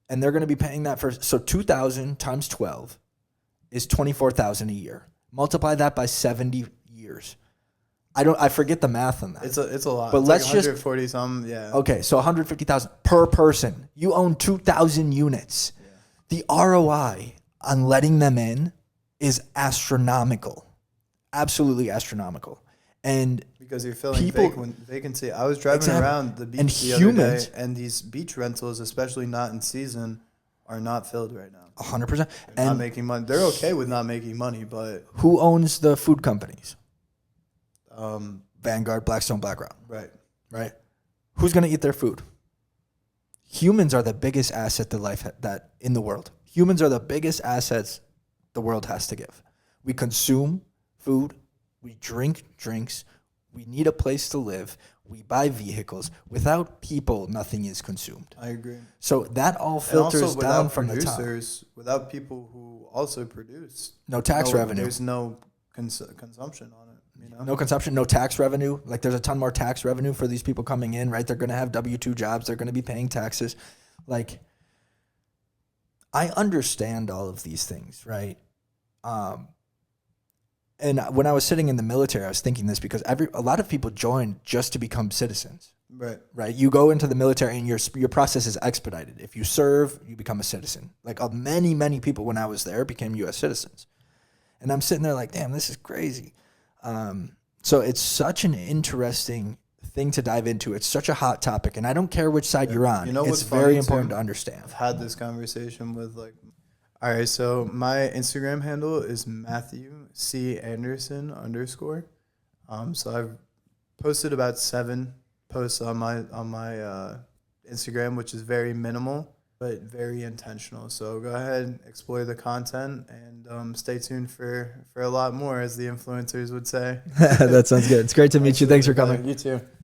and they're going to be paying that so 2,000 times 12 is $24,000 a year. Multiply that by 70 years. I forget the math on that.
It's a lot.
But
It's
let's
like
just
140 something. Yeah.
okay, so 150,000 per person. You own 2,000 units.
Yeah.
The ROI on letting them in is astronomical, absolutely astronomical. And
Because you're filling
people-
vacancy. I was driving
Exactly.
around the beach
And
the
humans-
other day, and these beach rentals, especially not in season, are not filled right now.
100%.
They're not
And
making money. They're okay with not making money, but
who owns the food companies?
um,
Vanguard, Blackstone, BlackRock,
right.
right? Who's going to eat their food? Humans are the biggest asset that in the world. Humans are the biggest assets the world has to give. We consume food, we drink drinks, we need a place to live, we buy vehicles. Without people, nothing is consumed.
I agree.
So that all
And
filters
also,
down
without
from the top.
producers, without people who also produce,
No tax revenue.
There's no consumption on it. You know.
No consumption, no tax revenue. Like there's a ton more tax revenue for these people coming in, right? They're going to have W-2 jobs. They're going to be paying taxes. Like I understand all of these things, right? And when I was sitting in the military, I was thinking this because a lot of people join just to become citizens,
Right.
right? You go into the military and your process is expedited. If you serve, you become a citizen. Like many people when I was there became U.S. citizens. And I'm sitting there like, damn, this is crazy. So it's such an interesting thing to dive into. It's such a hot topic, and I don't care which side you're on.
You know what's
it's very
funny,
important
too?
to understand.
I've had this conversation with all right, so my Instagram handle is Matthew C. Anderson _. So I've posted about 7 posts on my Instagram, which is very minimal but very intentional. So go ahead, explore the content, and stay tuned for a lot more, as the influencers would say.
That sounds good. It's great to meet you. Thanks for coming.
You too.